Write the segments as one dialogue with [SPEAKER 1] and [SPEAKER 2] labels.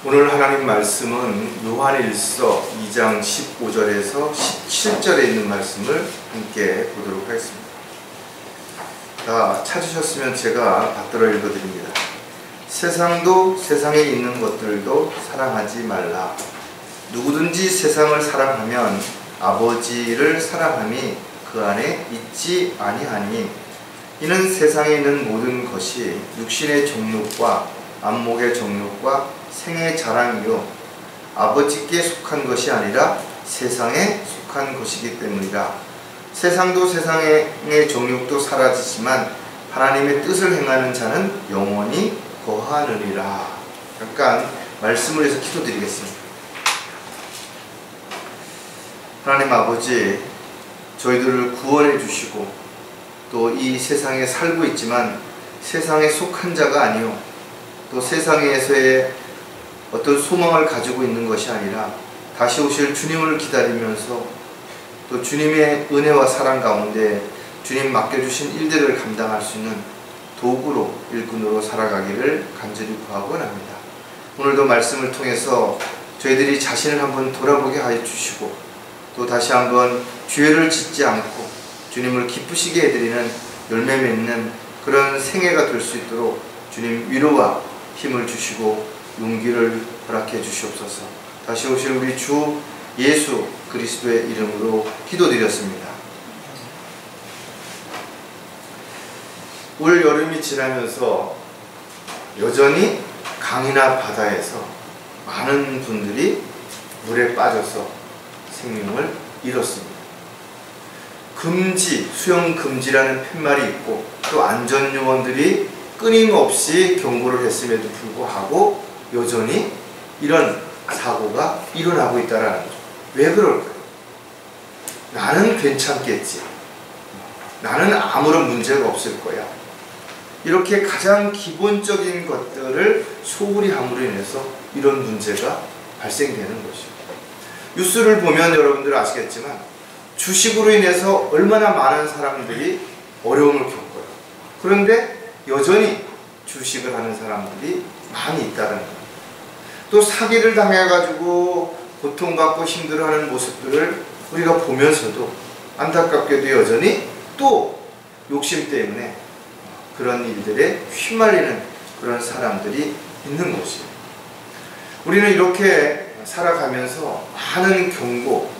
[SPEAKER 1] 오늘 하나님 말씀은 요한일서 2장 15절에서 17절에 있는 말씀을 함께 보도록 하겠습니다. 다 찾으셨으면 제가 받들어 읽어드립니다. 세상도 세상에 있는 것들도 사랑하지 말라. 누구든지 세상을 사랑하면 아버지를 사랑함이 그 안에 있지 아니하니, 이는 세상에 있는 모든 것이 육신의 정욕과 안목의 정욕과 생의 자랑이요 아버지께 속한 것이 아니라 세상에 속한 것이기 때문이라. 세상도 세상의 정욕도 사라지지만 하나님의 뜻을 행하는 자는 영원히 거하느니라. 잠깐 말씀을 해서 기도드리겠습니다. 하나님 아버지, 저희들을 구원해 주시고 또 이 세상에 살고 있지만 세상에 속한 자가 아니요 또 세상에서의 어떤 소망을 가지고 있는 것이 아니라 다시 오실 주님을 기다리면서 또 주님의 은혜와 사랑 가운데 주님 맡겨주신 일들을 감당할 수 있는 도구로, 일꾼으로 살아가기를 간절히 구하고 합니다. 오늘도 말씀을 통해서 저희들이 자신을 한번 돌아보게 하여 주시고 또 다시 한번 죄를 짓지 않고 주님을 기쁘시게 해드리는 열매 맺는 그런 생애가 될 수 있도록 주님 위로와 힘을 주시고 용기를 허락해 주시옵소서. 다시 오실 우리 주 예수 그리스도의 이름으로 기도드렸습니다. 올 여름이 지나면서 여전히 강이나 바다에서 많은 분들이 물에 빠져서 생명을 잃었습니다. 금지, 수영 금지라는 팻말이 있고 또 안전요원들이 끊임없이 경고를 했음에도 불구하고 여전히 이런 사고가 일어나고 있다는 거죠. 왜 그럴까요? 나는 괜찮겠지, 나는 아무런 문제가 없을 거야, 이렇게 가장 기본적인 것들을 소홀히 함으로 인해서 이런 문제가 발생되는 것이죠. 뉴스를 보면 여러분들 아시겠지만 주식으로 인해서 얼마나 많은 사람들이 어려움을 겪어요. 그런데 여전히 주식을 하는 사람들이 많이 있다는 거예요. 또 사기를 당해가지고 고통받고 힘들어하는 모습들을 우리가 보면서도 안타깝게도 여전히 또 욕심 때문에 그런 일들에 휘말리는 그런 사람들이 있는 것이에요. 우리는 이렇게 살아가면서 많은 경고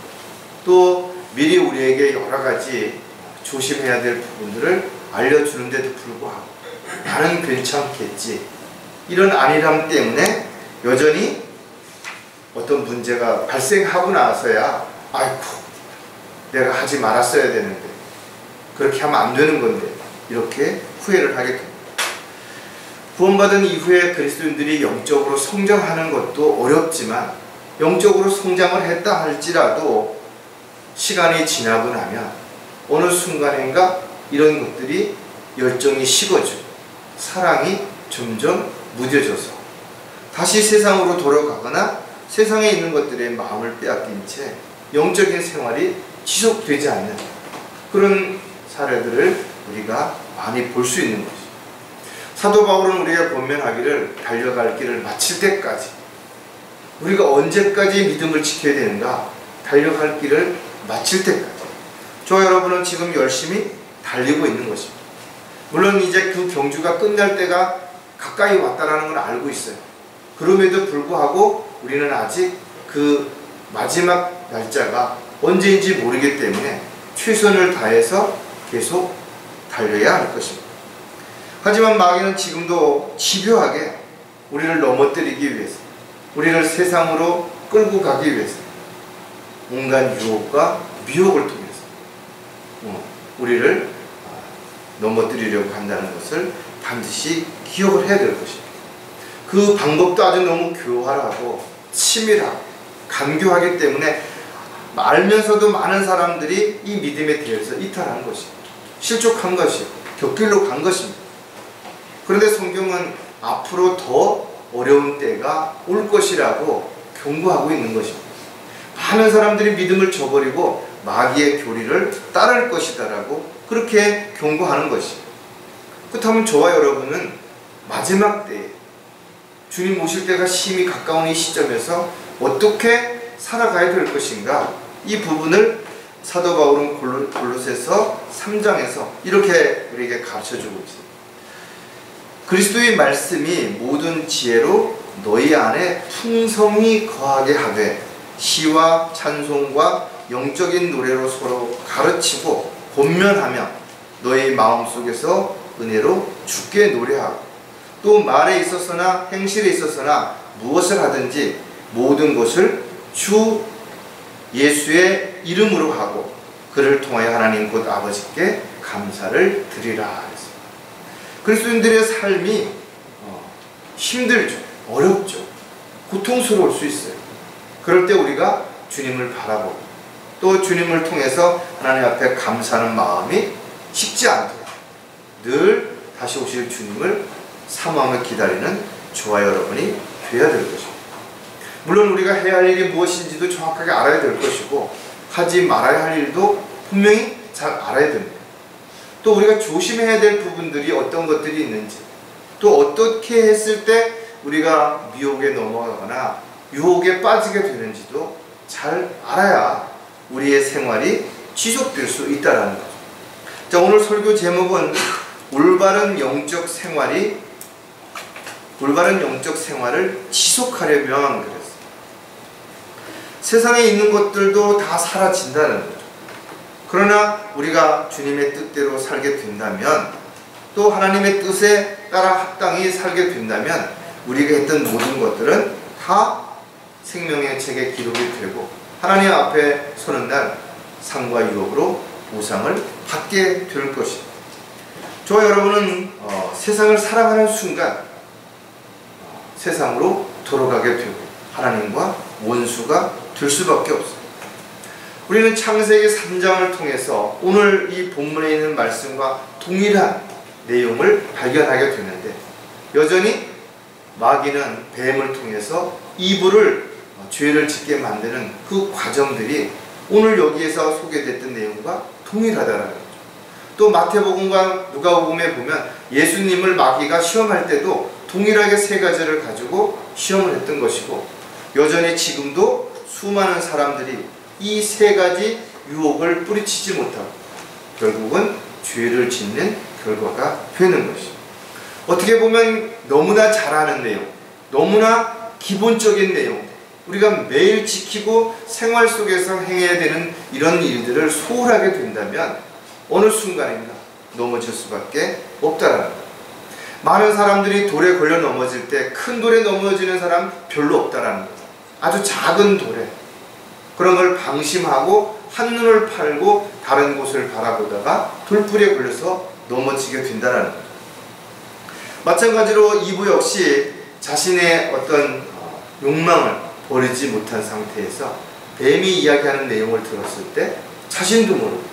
[SPEAKER 1] 또 미리 우리에게 여러 가지 조심해야 될 부분들을 알려주는데도 불구하고 나는 괜찮겠지, 이런 안일함 때문에 여전히 어떤 문제가 발생하고 나서야 아이고 내가 하지 말았어야 되는데, 그렇게 하면 안 되는 건데, 이렇게 후회를 하게 됩니다. 구원받은 이후에 그리스도인들이 영적으로 성장하는 것도 어렵지만 영적으로 성장을 했다 할지라도 시간이 지나고 나면 어느 순간인가 이런 것들이 열정이 식어지고 사랑이 점점 무뎌져서 다시 세상으로 돌아가거나 세상에 있는 것들의 마음을 빼앗긴 채 영적인 생활이 지속되지 않는 그런 사례들을 우리가 많이 볼 수 있는 것이죠. 사도 바울은 우리가 권면하기를 달려갈 길을 마칠 때까지, 우리가 언제까지 믿음을 지켜야 되는가? 달려갈 길을 마칠 때까지. 저와 여러분은 지금 열심히 달리고 있는 것입니다. 물론 이제 그 경주가 끝날 때가 가까이 왔다라는 걸 알고 있어요. 그럼에도 불구하고 우리는 아직 그 마지막 날짜가 언제인지 모르기 때문에 최선을 다해서 계속 달려야 할 것입니다. 하지만 마귀는 지금도 집요하게 우리를 넘어뜨리기 위해서, 우리를 세상으로 끌고 가기 위해서 온갖 유혹과 미혹을 통해서 우리를 넘어뜨리려고 한다는 것을 반드시 기억을 해야 될 것입니다. 그 방법도 아주 너무 교활하고 치밀하고 간교하기 때문에 알면서도 많은 사람들이 이 믿음에 대해서 이탈한 것입니다. 실족한 것이고 곁길로 간 것입니다. 그런데 성경은 앞으로 더 어려운 때가 올 것이라고 경고하고 있는 것입니다. 많은 사람들이 믿음을 저버리고 마귀의 교리를 따를 것이다 라고 그렇게 경고하는 것입니다. 그렇다면 저와 여러분은 마지막 때에 주님 오실 때가 심히 가까운 이 시점에서 어떻게 살아가야 될 것인가, 이 부분을 사도 바울은 골로새서 3장에서 이렇게 우리에게 가르쳐주고 있습니다. 그리스도의 말씀이 모든 지혜로 너희 안에 풍성히 거하게 하되 시와 찬송과 영적인 노래로 서로 가르치고 권면하며 너희 마음속에서 은혜로 주께 노래하고 또 말에 있어서나 행실에 있어서나 무엇을 하든지 모든 것을 주 예수의 이름으로 하고 그를 통하여 하나님 곧 아버지께 감사를 드리라 했습니다. 그리스도인들의 삶이 힘들죠. 어렵죠. 고통스러울 수 있어요. 그럴 때 우리가 주님을 바라보고 또 주님을 통해서 하나님 앞에 감사하는 마음이 식지 않도록 늘 다시 오실 주님을 사모하며 기다리는 저와 여러분이 되어야 될 것입니다. 물론 우리가 해야 할 일이 무엇인지도 정확하게 알아야 될 것이고 하지 말아야 할 일도 분명히 잘 알아야 됩니다. 또 우리가 조심해야 될 부분들이 어떤 것들이 있는지, 또 어떻게 했을 때 우리가 미혹에 넘어가거나 유혹에 빠지게 되는지도 잘 알아야 우리의 생활이 지속될 수 있다는 거죠. 자, 오늘 설교 제목은 올바른 영적 생활을 지속하려면 그랬어요. 세상에 있는 것들도 다 사라진다는 거죠. 그러나 우리가 주님의 뜻대로 살게 된다면, 또 하나님의 뜻에 따라 합당히 살게 된다면 우리가 했던 모든 것들은 다 생명의 책에 기록이 되고 하나님 앞에 서는 날 상과 유업으로 보상을 받게 될 것입니다. 저와 여러분은 세상을 사랑하는 순간 세상으로 돌아가게 되고 하나님과 원수가 될 수밖에 없습니다. 우리는 창세기 3장을 통해서 오늘 이 본문에 있는 말씀과 동일한 내용을 발견하게 되는데, 여전히 마귀는 뱀을 통해서 이브를 죄를 짓게 만드는 그 과정들이 오늘 여기에서 소개됐던 내용과 동일하다는 거죠. 또 마태복음과 누가복음에 보면 예수님을 마귀가 시험할 때도 동일하게 세 가지를 가지고 시험을 했던 것이고, 여전히 지금도 수많은 사람들이 이 세 가지 유혹을 뿌리치지 못하고 결국은 죄를 짓는 결과가 되는 것입니다. 어떻게 보면 너무나 잘 아는 내용, 너무나 기본적인 내용, 우리가 매일 지키고 생활 속에서 행해야 되는 이런 일들을 소홀하게 된다면 어느 순간인가 넘어질 수밖에 없다라는 거예요. 많은 사람들이 돌에 걸려 넘어질 때 큰 돌에 넘어지는 사람 별로 없다라는 거예요. 아주 작은 돌에 그런 걸 방심하고 한눈을 팔고 다른 곳을 바라보다가 돌뿌리에 걸려서 넘어지게 된다는 거죠. 마찬가지로 이브 역시 자신의 어떤 욕망을 버리지 못한 상태에서 뱀이 이야기하는 내용을 들었을 때 자신도 모르고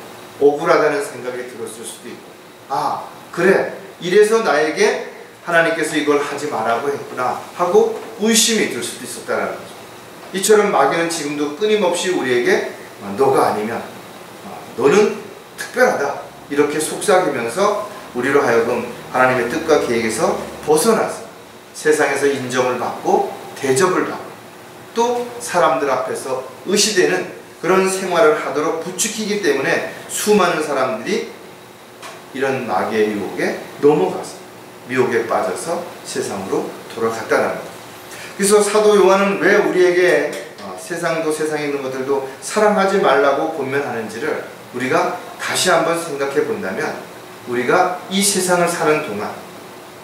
[SPEAKER 1] 억울하다는 생각이 들었을 수도 있고, 아 그래 이래서 나에게 하나님께서 이걸 하지 말라고 했구나 하고 의심이 들 수도 있었다는 거죠. 이처럼 마귀는 지금도 끊임없이 우리에게 너가 아니면 너는 특별하다 이렇게 속삭이면서 우리로 하여금 하나님의 뜻과 계획에서 벗어나서 세상에서 인정을 받고 대접을 받고 또 사람들 앞에서 의시되는 그런 생활을 하도록 부추기기 때문에 수많은 사람들이 이런 마귀의 유혹에 넘어가서 미혹에 빠져서 세상으로 돌아갔다는 거예요. 그래서 사도 요한은 왜 우리에게 세상도 세상에 있는 것들도 사랑하지 말라고 권면하는지를 우리가 다시 한번 생각해 본다면, 우리가 이 세상을 사는 동안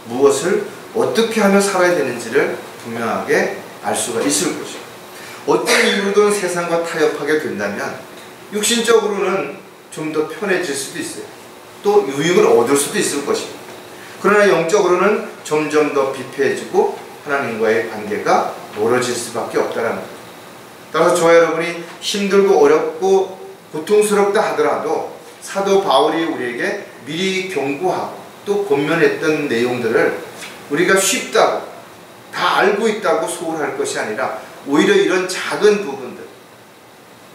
[SPEAKER 1] 무엇을 어떻게 하며 살아야 되는지를 분명하게 알 수가 있을 것이고, 어떤 이유로든 세상과 타협하게 된다면 육신적으로는 좀 더 편해질 수도 있어요. 또 유익을 얻을 수도 있을 것입니다. 그러나 영적으로는 점점 더 비폐해지고 하나님과의 관계가 멀어질 수밖에 없다는 거죠. 따라서 저와 여러분이 힘들고 어렵고 고통스럽다 하더라도 사도 바울이 우리에게 미리 경고하고 또 권면했던 내용들을 우리가 쉽다고 다 알고 있다고 소홀할 것이 아니라 오히려 이런 작은 부분들,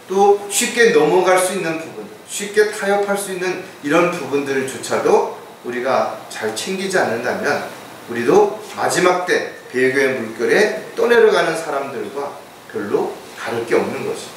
[SPEAKER 1] 또 쉽게 넘어갈 수 있는 부분들, 쉽게 타협할 수 있는 이런 부분들조차도 우리가 잘 챙기지 않는다면 우리도 마지막 때 배교의 물결에 떠내려가는 사람들과 별로 다를 게 없는 것이죠.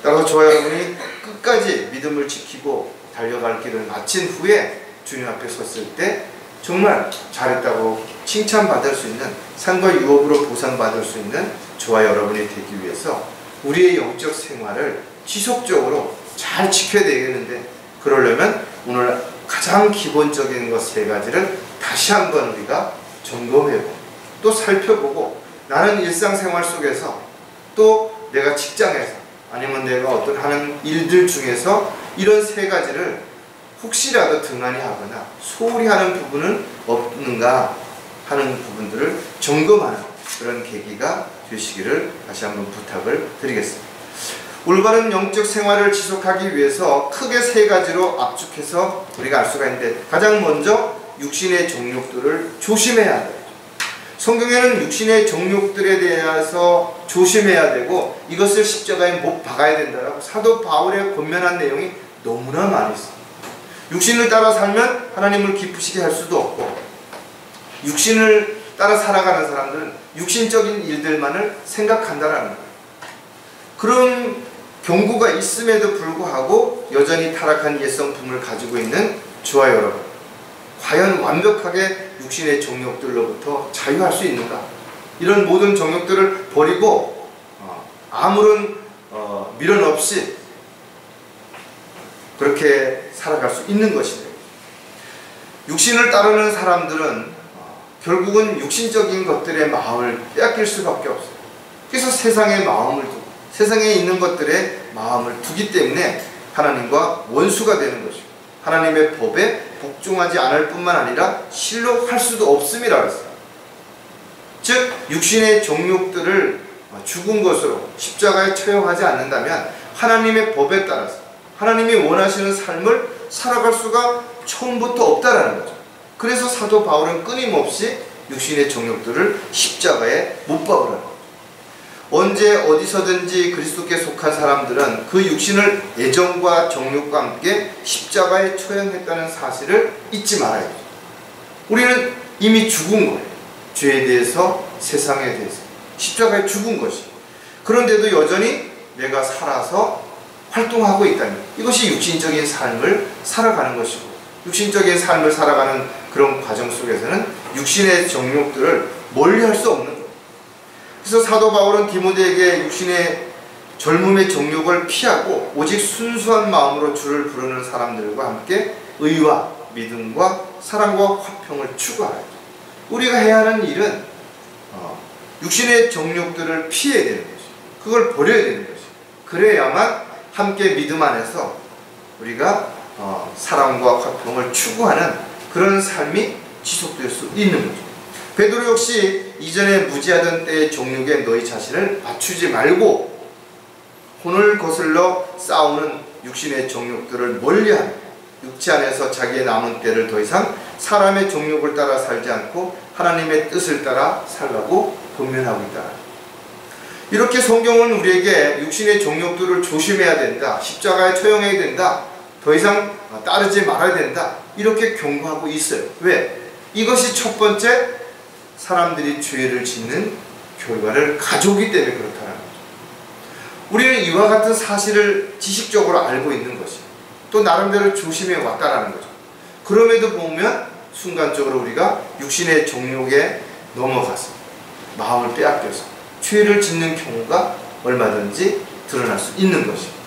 [SPEAKER 1] 따라서 저와 여러분이 끝까지 믿음을 지키고 달려갈 길을 마친 후에 주님 앞에 섰을 때 정말 잘했다고 칭찬받을 수 있는, 상과 유업으로 보상받을 수 있는 저와 여러분이 되기 위해서 우리의 영적 생활을 지속적으로 잘 지켜야 되겠는데, 그러려면 오늘 가장 기본적인 것 세 가지를 다시 한번 우리가 점검해보고 또 살펴보고, 나는 일상생활 속에서 또 내가 직장에서 아니면 내가 어떤 하는 일들 중에서 이런 세 가지를 혹시라도 등한히 하거나 소홀히 하는 부분은 없는가 하는 부분들을 점검하는 그런 계기가 되시기를 다시 한번 부탁을 드리겠습니다. 올바른 영적 생활을 지속하기 위해서 크게 세 가지로 압축해서 우리가 알 수가 있는데, 가장 먼저 육신의 정욕들을 조심해야 돼요. 성경에는 육신의 정욕들에 대해서 조심해야 되고 이것을 십자가에 못 박아야 된다라고 사도 바울의 권면한 내용이 너무나 많이 있습니다. 육신을 따라 살면 하나님을 기쁘시게 할 수도 없고, 육신을 따라 살아가는 사람들은 육신적인 일들만을 생각한다라는 거예요. 그런 경고가 있음에도 불구하고 여전히 타락한 옛성품을 가지고 있는 저와 여러분, 과연 완벽하게 육신의 정욕들로부터 자유할 수 있는가? 이런 모든 정욕들을 버리고 아무런 미련 없이 그렇게 살아갈 수 있는 것이래요. 육신을 따르는 사람들은 결국은 육신적인 것들의 마음을 빼앗길 수밖에 없어요. 그래서 세상의 마음을 두고 세상에 있는 것들의 마음을 두기 때문에 하나님과 원수가 되는 것이고, 하나님의 법에 복종하지 않을 뿐만 아니라 실로 할 수도 없음이라 그랬어요. 즉 육신의 정욕들을 죽은 것으로 십자가에 처형하지 않는다면 하나님의 법에 따라서 하나님이 원하시는 삶을 살아갈 수가 처음부터 없다라는 거죠. 그래서 사도 바울은 끊임없이 육신의 정욕들을 십자가에 못 박으라는 거죠. 언제 어디서든지 그리스도께 속한 사람들은 그 육신을 애정과 정욕과 함께 십자가에 처형했다는 사실을 잊지 말아야 돼요. 우리는 이미 죽은 거예요. 죄에 대해서, 세상에 대해서 십자가에 죽은 것이. 그런데도 여전히 내가 살아서 활동하고 있다면 이것이 육신적인 삶을 살아가는 것이고, 육신적인 삶을 살아가는 그런 과정 속에서는 육신의 정욕들을 멀리할 수 없는 거예요. 그래서 사도 바울은 디모데에게 육신의 젊음의 정욕을 피하고 오직 순수한 마음으로 주를 부르는 사람들과 함께 의와 믿음과 사랑과 화평을 추구하라. 우리가 해야 하는 일은 육신의 정욕들을 피해야 되는 것이죠. 그걸 버려야 되는 것이죠. 그래야만 함께 믿음 안에서 우리가 사랑과 화평을 추구하는 그런 삶이 지속될 수 있는 거죠. 베드로 역시 이전에 무지하던 때의 정욕에 너희 자신을 맞추지 말고 혼을 거슬러 싸우는 육신의 정욕들을 멀리하며 육체 안에서 자기의 남은 때를 더 이상 사람의 정욕을 따라 살지 않고 하나님의 뜻을 따라 살라고 권면하고 있다. 이렇게 성경은 우리에게 육신의 정욕들을 조심해야 된다, 십자가에 처형해야 된다, 더 이상 따르지 말아야 된다, 이렇게 경고하고 있어요. 왜? 이것이 첫 번째 사람들이 죄를 짓는 결과를 가져오기 때문에 그렇다는 거죠. 우리는 이와 같은 사실을 지식적으로 알고 있는 것이, 또 나름대로 조심해 왔다라는 거죠. 그럼에도 보면 순간적으로 우리가 육신의 정욕에 넘어가서 마음을 빼앗겨서 죄를 짓는 경우가 얼마든지 드러날 수 있는 것입니다.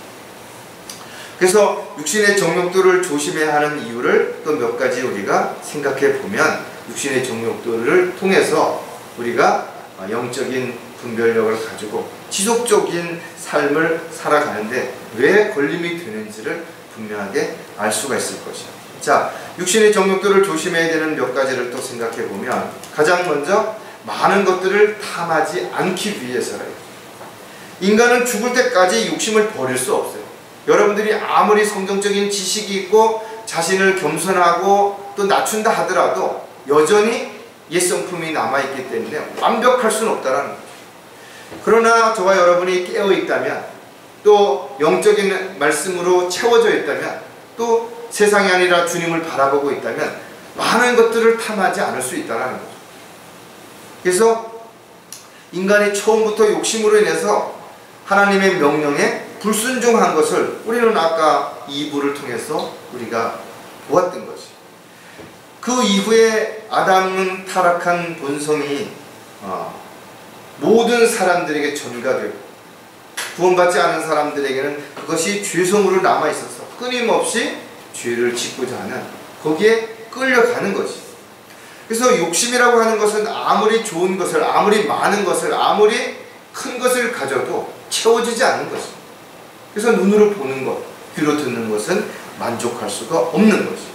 [SPEAKER 1] 그래서 육신의 정욕들을 조심해야 하는 이유를 또 몇 가지 우리가 생각해 보면, 육신의 정욕들을 통해서 우리가 영적인 분별력을 가지고 지속적인 삶을 살아가는데 왜 걸림이 되는지를 분명하게 알 수가 있을 것이야. 자, 육신의 정욕들을 조심해야 되는 몇 가지를 또 생각해 보면, 가장 먼저 많은 것들을 탐하지 않기 위해서라요. 인간은 죽을 때까지 욕심을 버릴 수 없어요. 여러분들이 아무리 성경적인 지식이 있고 자신을 겸손하고 또 낮춘다 하더라도 여전히 옛성품이 남아있기 때문에 완벽할 수는 없다는 거죠. 그러나 저와 여러분이 깨어있다면, 또 영적인 말씀으로 채워져 있다면, 또 세상이 아니라 주님을 바라보고 있다면 많은 것들을 탐하지 않을 수 있다는 거죠. 그래서 인간이 처음부터 욕심으로 인해서 하나님의 명령에 불순종한 것을 우리는 아까 2부를 통해서 우리가 보았던 것이, 그 이후에 아담은 타락한 본성이 모든 사람들에게 전가되고 구원받지 않은 사람들에게는 그것이 죄성으로 남아있어서 끊임없이 죄를 짓고자 하는, 거기에 끌려가는 것이. 그래서 욕심이라고 하는 것은 아무리 좋은 것을, 아무리 많은 것을, 아무리 큰 것을 가져도 채워지지 않는 것입니다. 그래서 눈으로 보는 것, 귀로 듣는 것은 만족할 수가 없는 것입니다.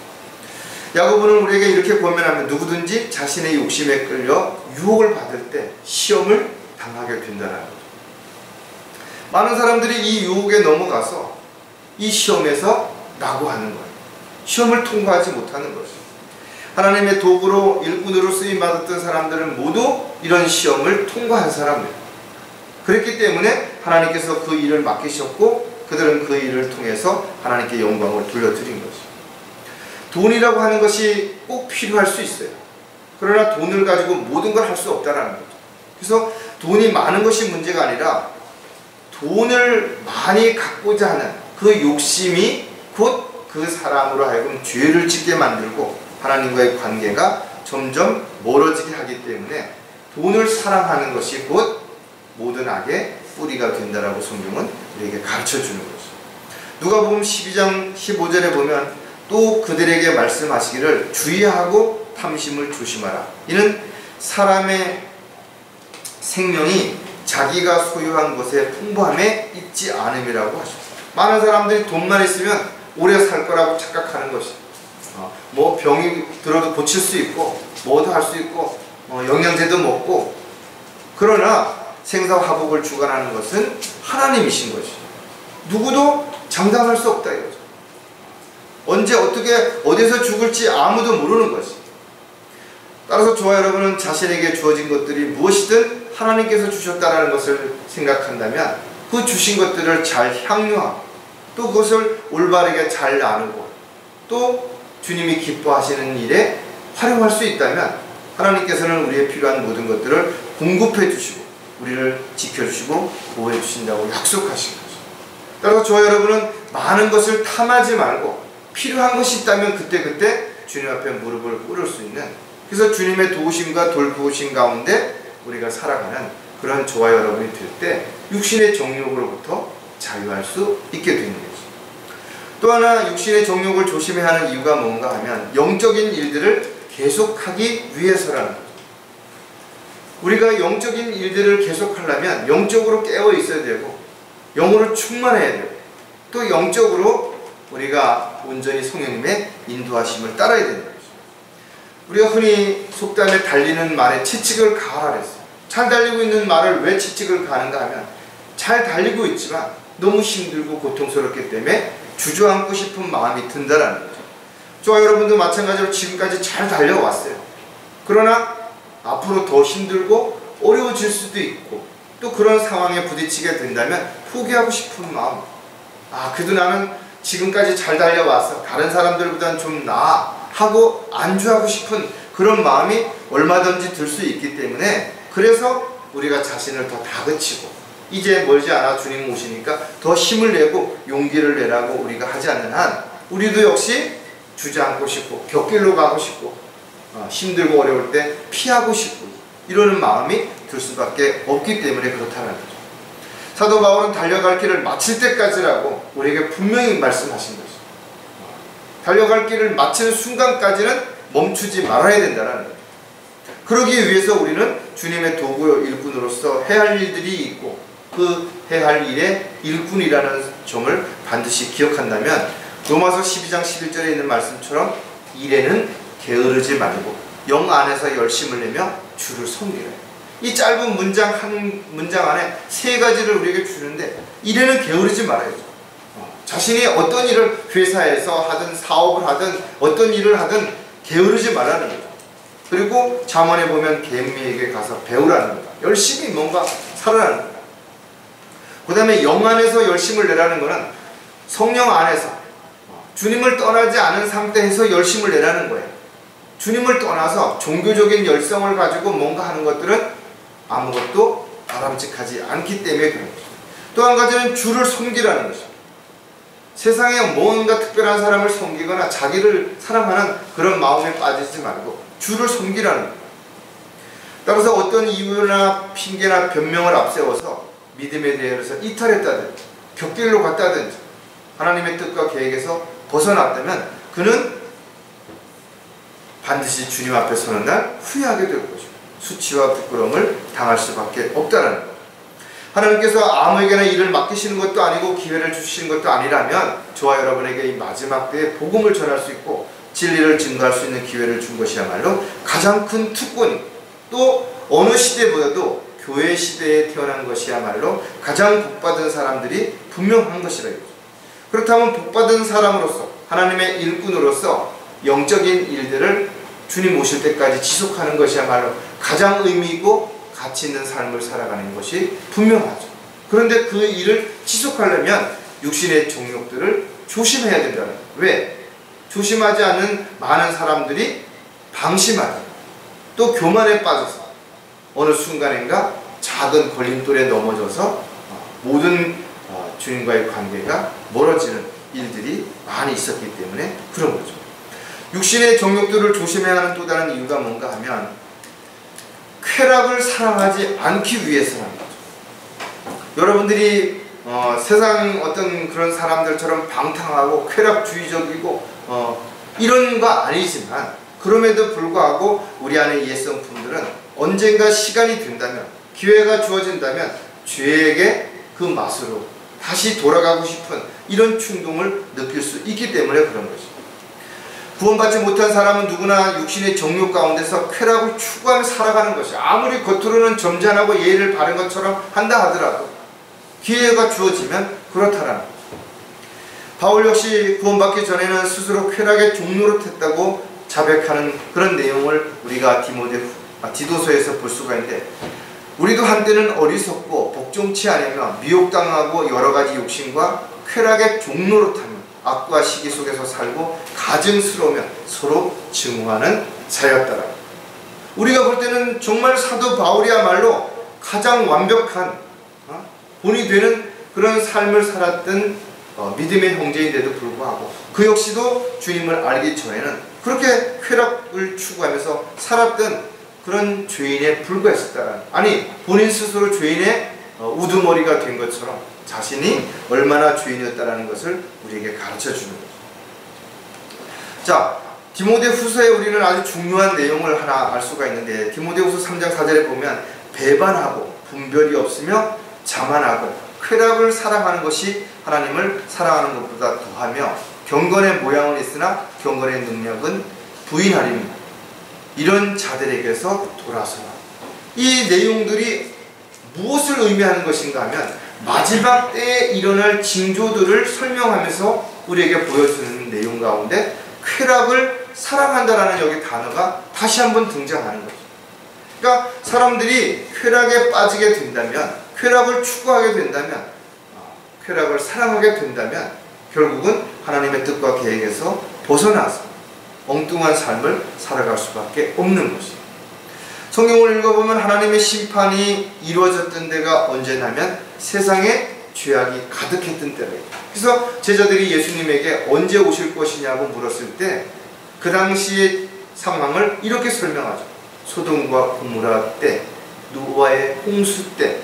[SPEAKER 1] 야고보는 우리에게 이렇게 권면하면 누구든지 자신의 욕심에 끌려 유혹을 받을 때 시험을 당하게 된다는 거죠. 많은 사람들이 이 유혹에 넘어가서 이 시험에서 낙오하는 거예요. 시험을 통과하지 못하는 것이죠. 하나님의 도구로 일꾼으로 쓰임받았던 사람들은 모두 이런 시험을 통과한 사람들이에요. 그렇기 때문에 하나님께서 그 일을 맡기셨고 그들은 그 일을 통해서 하나님께 영광을 돌려드린 것이죠. 돈이라고 하는 것이 꼭 필요할 수 있어요. 그러나 돈을 가지고 모든 걸 할 수 없다는 거죠. 그래서 돈이 많은 것이 문제가 아니라 돈을 많이 갖고자 하는 그 욕심이 곧 그 사람으로 하여금 죄를 짓게 만들고 하나님과의 관계가 점점 멀어지게 하기 때문에 돈을 사랑하는 것이 곧 모든 악의 뿌리가 된다라고 성경은 우리에게 가르쳐주는 거죠. 누가복음 12장 15절에 보면 또 그들에게 말씀하시기를 주의하고 탐심을 조심하라. 이는 사람의 생명이 자기가 소유한 것의 풍부함에 있지 않음이라고 하셨어요. 많은 사람들이 돈만 있으면 오래 살 거라고 착각하는 것이, 뭐 병이 들어도 고칠 수 있고 뭐도 할 수 있고 영양제도 먹고, 그러나 생사화복을 주관하는 것은 하나님이신 것이, 누구도 장담할 수 없다 이거죠. 언제 어떻게 어디서 죽을지 아무도 모르는 것이. 따라서 저와 여러분은 자신에게 주어진 것들이 무엇이든 하나님께서 주셨다는 것을 생각한다면 그 주신 것들을 잘 향유하고 또 그것을 올바르게 잘 나누고 또 주님이 기뻐하시는 일에 활용할 수 있다면 하나님께서는 우리의 필요한 모든 것들을 공급해 주시고 우리를 지켜주시고 보호해 주신다고 약속하신 거죠. 따라서 저와 여러분은 많은 것을 탐하지 말고 필요한 것이 있다면 그때그때 주님 앞에 무릎을 꿇을 수 있는, 그래서 주님의 도우심과 돌보우심 가운데 우리가 살아가는 그런 저와 여러분이 될 때 육신의 정욕으로부터 자유할 수 있게 되는 거죠. 또 하나 육신의 정욕을 조심해야 하는 이유가 뭔가 하면 영적인 일들을 계속하기 위해서라는 거죠. 우리가 영적인 일들을 계속하려면 영적으로 깨어 있어야 되고 영으로 충만해야 되고 또 영적으로 우리가 온전히 성령님의 인도하심을 따라야 되는 거죠. 우리가 흔히 속담에 달리는 말에 채찍을 가하라 그랬어요. 잘 달리고 있는 말을 왜 채찍을 가는가 하면 잘 달리고 있지만 너무 힘들고 고통스럽기 때문에 주저앉고 싶은 마음이 든다라는 거죠. 저와 여러분도 마찬가지로 지금까지 잘 달려왔어요. 그러나 앞으로 더 힘들고 어려워질 수도 있고 또 그런 상황에 부딪히게 된다면 포기하고 싶은 마음, 그래도 나는 지금까지 잘 달려와서 다른 사람들보다는 좀 나아 하고 안주하고 싶은 그런 마음이 얼마든지 들 수 있기 때문에, 그래서 우리가 자신을 더 다그치고 이제 멀지 않아 주님 오시니까 더 힘을 내고 용기를 내라고 우리가 하지 않는 한 우리도 역시 주저앉고 싶고 곁길로 가고 싶고 힘들고 어려울 때 피하고 싶고 이러는 마음이 들 수밖에 없기 때문에 그렇다는 거죠. 사도 바울은 달려갈 길을 마칠 때까지라고 우리에게 분명히 말씀하신 거죠. 달려갈 길을 마치는 순간까지는 멈추지 말아야 된다는 거죠. 그러기 위해서 우리는 주님의 도구 일꾼으로서 해야 할 일들이 있고 그 해야 할 일의 일꾼이라는 점을 반드시 기억한다면 로마서 12장 11절에 있는 말씀처럼 일에는 게으르지 말고 영 안에서 열심을 내며 주를 섬기라. 이 짧은 문장 한 문장 안에 세 가지를 우리에게 주는데 일에는 게으르지 말아야죠. 자신이 어떤 일을 회사에서 하든 사업을 하든 어떤 일을 하든 게으르지 말라는 거죠. 그리고 잠언에 보면 갱미에게 가서 배우라는 거다. 열심히 뭔가 살아라는 거다. 그 다음에 영 안에서 열심을 내라는 거는 성령 안에서 주님을 떠나지 않은 상태에서 열심을 내라는 거예요. 주님을 떠나서 종교적인 열성을 가지고 뭔가 하는 것들은 아무것도 바람직하지 않기 때문에 그런 것입니다. 또 한 가지는 주를 섬기라는 것입니다. 세상에 뭔가 특별한 사람을 섬기거나 자기를 사랑하는 그런 마음에 빠지지 말고 주를 섬기라는 거예요. 따라서 어떤 이유나 핑계나 변명을 앞세워서 믿음에 대해서 이탈했다든지 곁길로 갔다든지 하나님의 뜻과 계획에서 벗어났다면 그는 반드시 주님 앞에 서는 날 후회하게 될 것이고 수치와 부끄러움을 당할 수밖에 없다는 것. 하나님께서 아무에게나 일을 맡기시는 것도 아니고 기회를 주시는 것도 아니라면 저와 여러분에게 이 마지막 때에 복음을 전할 수 있고 진리를 증거할 수 있는 기회를 준 것이야말로 가장 큰 특권이고 또 어느 시대보다도 교회 시대에 태어난 것이야말로 가장 복받은 사람들이 분명한 것이라 이거죠. 그렇다면 복받은 사람으로서 하나님의 일꾼으로서 영적인 일들을 주님 오실 때까지 지속하는 것이야말로 가장 의미 있고 가치 있는 삶을 살아가는 것이 분명하죠. 그런데 그 일을 지속하려면 육신의 정욕들을 조심해야 된다는 거예요. 왜? 조심하지 않는 많은 사람들이 방심하고 또 교만에 빠져서 어느 순간인가 작은 걸림돌에 넘어져서 모든 주님과의 관계가 멀어지는 일들이 많이 있었기 때문에 그런 거죠. 육신의 정욕들을 조심해야 하는 또 다른 이유가 뭔가 하면 쾌락을 사랑하지 않기 위해서라는 거죠. 여러분들이 세상 어떤 그런 사람들처럼 방탕하고 쾌락주의적이고 이런 거 아니지만 그럼에도 불구하고 우리 안에 옛성품들은 언젠가 시간이 된다면 기회가 주어진다면 죄에게 그 맛으로 다시 돌아가고 싶은 이런 충동을 느낄 수 있기 때문에 그런 것입니다. 구원받지 못한 사람은 누구나 육신의 정욕 가운데서 쾌락을 추구하며 살아가는 것이 아무리 겉으로는 점잖하고 예의를 바른 것처럼 한다 하더라도 기회가 주어지면 그렇다라는 거죠. 바울 역시 구원받기 전에는 스스로 쾌락의 종노릇했다고 자백하는 그런 내용을 우리가 디도서에서 볼 수가 있는데 우리도 한때는 어리석고 복종치 않으며 미혹당하고 여러가지 욕심과 쾌락의 종노릇하며 악과 시기 속에서 살고 가증스러우며 서로 증오하는 자였더라. 우리가 볼 때는 정말 사도 바울이야말로 가장 완벽한 본이 되는 그런 삶을 살았던 믿음의 형제인데도 불구하고 그 역시도 주님을 알기 전에는 그렇게 쾌락을 추구하면서 살았던 그런 죄인에 불과했었다라는, 아니 본인 스스로 죄인의 우두머리가 된 것처럼 자신이 얼마나 죄인이었다라는 것을 우리에게 가르쳐 주는 거죠. 자, 디모데후서에 우리는 아주 중요한 내용을 하나 알 수가 있는데 디모데후서 3장 4절에 보면 배반하고 분별이 없으며 자만하고 쾌락을 사랑하는 것이 하나님을 사랑하는 것보다 더하며 경건의 모양은 있으나 경건의 능력은 부인하리니 이런 자들에게서 돌아서라. 이 내용들이 무엇을 의미하는 것인가 하면 마지막 때에 일어날 징조들을 설명하면서 우리에게 보여주는 내용 가운데 쾌락을 사랑한다라는 여기 단어가 다시 한번 등장하는 거죠. 그러니까 사람들이 쾌락에 빠지게 된다면, 쾌락을 추구하게 된다면, 쾌락을 사랑하게 된다면 결국은 하나님의 뜻과 계획에서 벗어나서 엉뚱한 삶을 살아갈 수밖에 없는 것입니다. 성경을 읽어보면 하나님의 심판이 이루어졌던 데가 언제냐면 세상에 죄악이 가득했던 때래요. 그래서 제자들이 예수님에게 언제 오실 것이냐고 물었을 때 그 당시의 상황을 이렇게 설명하죠. 소돔과 고모라 때, 노아의 홍수 때,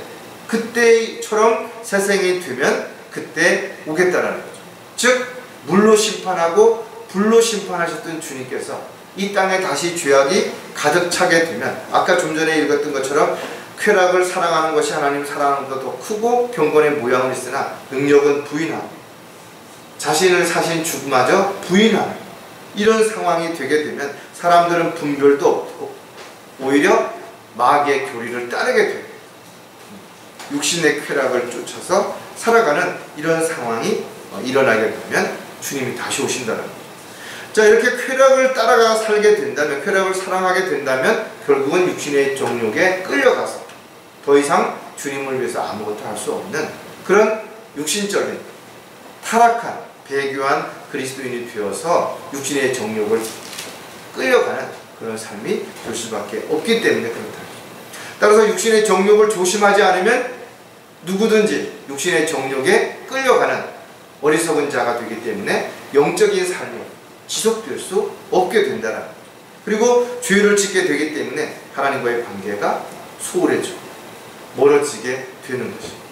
[SPEAKER 1] 그때처럼 세상이 되면 그때 오겠다라는 거죠. 즉 물로 심판하고 불로 심판하셨던 주님께서 이 땅에 다시 죄악이 가득 차게 되면 아까 좀 전에 읽었던 것처럼 쾌락을 사랑하는 것이 하나님을 사랑하는 것보다 더 크고 경건의 모양은 있으나 능력은 부인하고 자신을 사신 주마저 부인하는 이런 상황이 되게 되면 사람들은 분별도 없고 오히려 마귀의 교리를 따르게 되고 육신의 쾌락을 쫓아서 살아가는 이런 상황이 일어나게 되면 주님이 다시 오신다는 거예요. 자, 이렇게 쾌락을 따라가 살게 된다면, 쾌락을 사랑하게 된다면 결국은 육신의 정욕에 끌려가서 더 이상 주님을 위해서 아무것도 할 수 없는 그런 육신적인 타락한 배교한 그리스도인이 되어서 육신의 정욕을 끌려가는 그런 삶이 될 수밖에 없기 때문에 그렇다. 따라서 육신의 정욕을 조심하지 않으면 누구든지 육신의 정욕에 끌려가는 어리석은 자가 되기 때문에 영적인 삶이 지속될 수 없게 된다는 거죠. 그리고 죄를 짓게 되기 때문에 하나님과의 관계가 소홀해지고 멀어지게 되는 것입니다.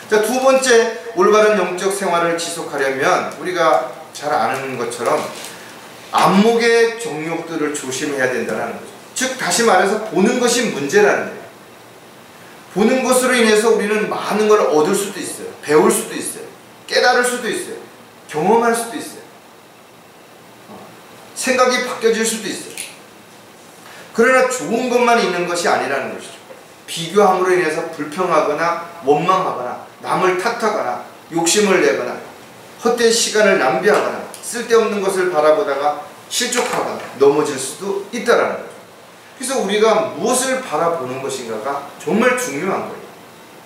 [SPEAKER 1] 자, 두 번째, 올바른 영적 생활을 지속하려면 우리가 잘 아는 것처럼 안목의 정욕들을 조심해야 된다는 거죠. 즉 다시 말해서 보는 것이 문제라는 거예요. 보는 것으로 인해서 우리는 많은 걸 얻을 수도 있어요. 배울 수도 있어요. 깨달을 수도 있어요. 경험할 수도 있어요. 생각이 바뀌어질 수도 있어요. 그러나 좋은 것만 있는 것이 아니라는 것이죠. 비교함으로 인해서 불평하거나 원망하거나 남을 탓하거나 욕심을 내거나 헛된 시간을 낭비하거나 쓸데없는 것을 바라보다가 실족하거나 넘어질 수도 있다라는 거죠. 그래서 우리가 무엇을 바라보는 것인가가 정말 중요한 거예요.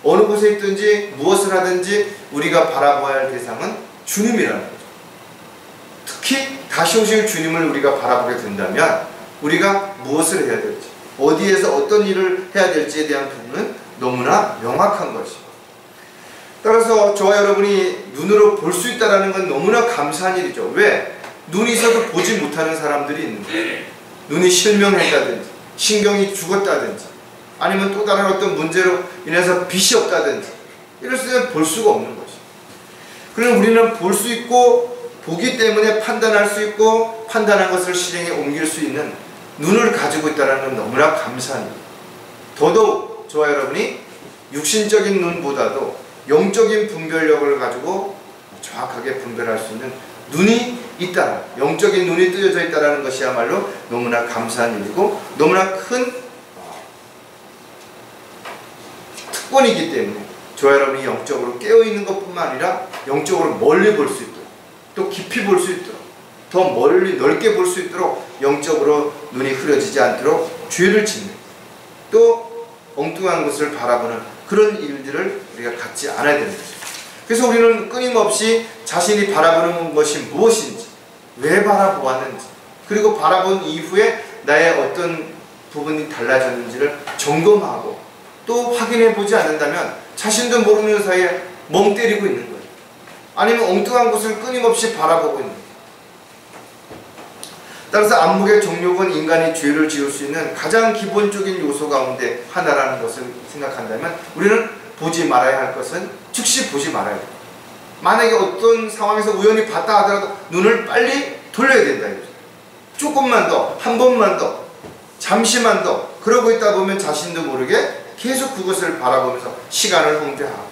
[SPEAKER 1] 어느 곳에 있든지 무엇을 하든지 우리가 바라봐야 할 대상은 주님이라는 거죠. 특히 다시 오실 주님을 우리가 바라보게 된다면 우리가 무엇을 해야 될지, 어디에서 어떤 일을 해야 될지에 대한 부분은 너무나 명확한 것이고, 따라서 저와 여러분이 눈으로 볼 수 있다는 건 너무나 감사한 일이죠. 왜? 눈이 있어도 보지 못하는 사람들이 있는 거예요. 눈이 실명했다든지 신경이 죽었다든지 아니면 또 다른 어떤 문제로 인해서 빛이 없다든지 이럴 때는 볼 수가 없는 것이죠. 그럼 우리는 볼 수 있고 보기 때문에 판단할 수 있고 판단한 것을 실행에 옮길 수 있는 눈을 가지고 있다는 건 너무나 감사한 일이에요. 더더욱 저와 여러분이 육신적인 눈보다도 영적인 분별력을 가지고 정확하게 분별할 수 있는 눈이 있다, 영적인 눈이 뜨여져 있다는 것이야말로 너무나 감사한 일이고 너무나 큰 특권이기 때문에 저와 여러분이 영적으로 깨어있는 것뿐만 아니라 영적으로 멀리 볼 수 있도록 또 깊이 볼 수 있도록 더 멀리 넓게 볼 수 있도록 영적으로 눈이 흐려지지 않도록 죄를 짓는 또 엉뚱한 것을 바라보는 그런 일들을 우리가 갖지 않아야 되는 거죠. 그래서 우리는 끊임없이 자신이 바라보는 것이 무엇인지, 왜 바라보았는지, 그리고 바라본 이후에 나의 어떤 부분이 달라졌는지를 점검하고 또 확인해 보지 않는다면 자신도 모르는 사이에 멍 때리고 있는 거예요. 아니면 엉뚱한 것을 끊임없이 바라보고 있는 거예요. 따라서 안목의 정욕은 인간이 죄를 지을 수 있는 가장 기본적인 요소 가운데 하나라는 것을 생각한다면 우리는 보지 말아야 할 것은 즉시 보지 말아야 돼요. 만약에 어떤 상황에서 우연히 봤다 하더라도 눈을 빨리 돌려야 된다 이거죠. 조금만 더, 한 번만 더, 잠시만 더 그러고 있다 보면 자신도 모르게 계속 그것을 바라보면서 시간을 낭비하고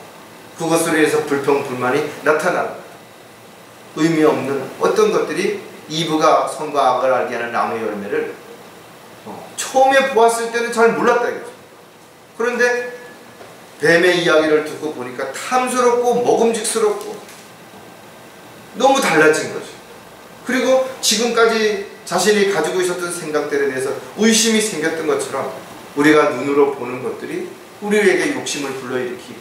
[SPEAKER 1] 그것으로 인해서 불평불만이 나타나고 의미 없는 어떤 것들이 이브가 선과 악을 알게 하는 나무의 열매를 처음에 보았을 때는 잘 몰랐다 이거죠. 그런데 뱀의 이야기를 듣고 보니까 탐스럽고 먹음직스럽고 너무 달라진 거죠. 그리고 지금까지 자신이 가지고 있었던 생각들에 대해서 의심이 생겼던 것처럼 우리가 눈으로 보는 것들이 우리에게 욕심을 불러일으키고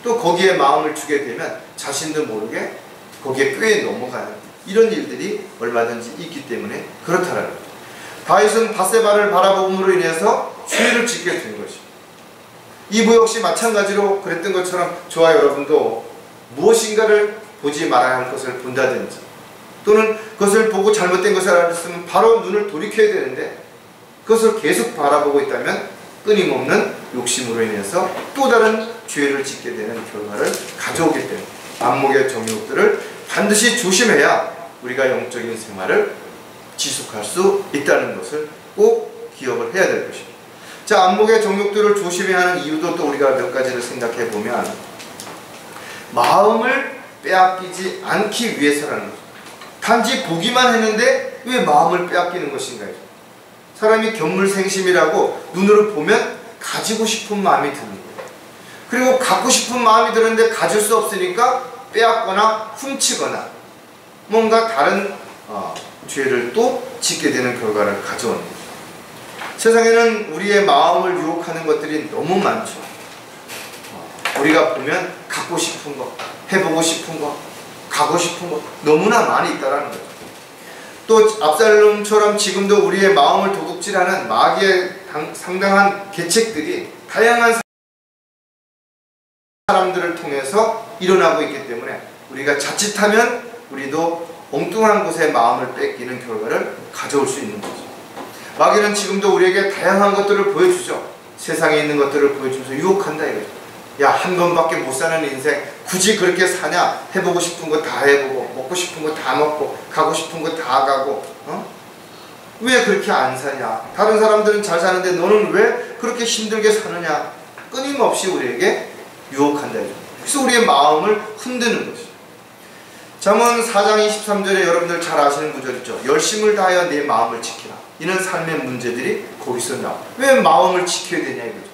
[SPEAKER 1] 또 거기에 마음을 주게 되면 자신도 모르게 거기에 꽤 넘어가는 이런 일들이 얼마든지 있기 때문에 그렇다라는 거죠. 다윗은 밧세바를 바라봄으로 인해서 죄를 짓게 된 것이죠. 이브 역시 마찬가지로 그랬던 것처럼 저와 여러분도 무엇인가를 보지 말아야 할 것을 본다든지 또는 그것을 보고 잘못된 것을 알았으면 바로 눈을 돌이켜야 되는데 그것을 계속 바라보고 있다면 끊임없는 욕심으로 인해서 또 다른 죄를 짓게 되는 결과를 가져오기 때문에 안목의 정욕들을 반드시 조심해야 우리가 영적인 생활을 지속할 수 있다는 것을 꼭 기억을 해야 될 것입니다. 자, 안목의 정욕들을 조심해야 하는 이유도 또 우리가 몇 가지를 생각해 보면 마음을 빼앗기지 않기 위해서라는 거죠. 단지 보기만 했는데 왜 마음을 빼앗기는 것인가요? 사람이 견물생심이라고 눈으로 보면 가지고 싶은 마음이 드는 거예요. 그리고 갖고 싶은 마음이 드는데 가질 수 없으니까 빼앗거나 훔치거나 뭔가 다른 죄를 또 짓게 되는 결과를 가져오는 거예요. 세상에는 우리의 마음을 유혹하는 것들이 너무 많죠. 우리가 보면 갖고 싶은 것, 해보고 싶은 것, 가고 싶은 것 너무나 많이 있다는 거죠. 또 압살롬처럼 지금도 우리의 마음을 도둑질하는 마귀의 상당한 계책들이 다양한 사람들을 통해서 일어나고 있기 때문에 우리가 자칫하면 우리도 엉뚱한 곳에 마음을 뺏기는 결과를 가져올 수 있는 거죠. 마귀는 지금도 우리에게 다양한 것들을 보여주죠. 세상에 있는 것들을 보여주면서 유혹한다 이거죠. 야, 한 번밖에 못 사는 인생 굳이 그렇게 사냐? 해보고 싶은 거 다 해보고 먹고 싶은 거 다 먹고 가고 싶은 거 다 가고 왜 그렇게 안 사냐? 다른 사람들은 잘 사는데 너는 왜 그렇게 힘들게 사느냐? 끊임없이 우리에게 유혹한다 이거죠. 그래서 우리의 마음을 흔드는 것이죠. 잠언 4장 23절에 여러분들 잘 아시는 구절 있죠. 열심을 다하여 내 마음을 지키라. 이런 삶의 문제들이 거기서 나와. 왜 마음을 지켜야 되냐 이거죠.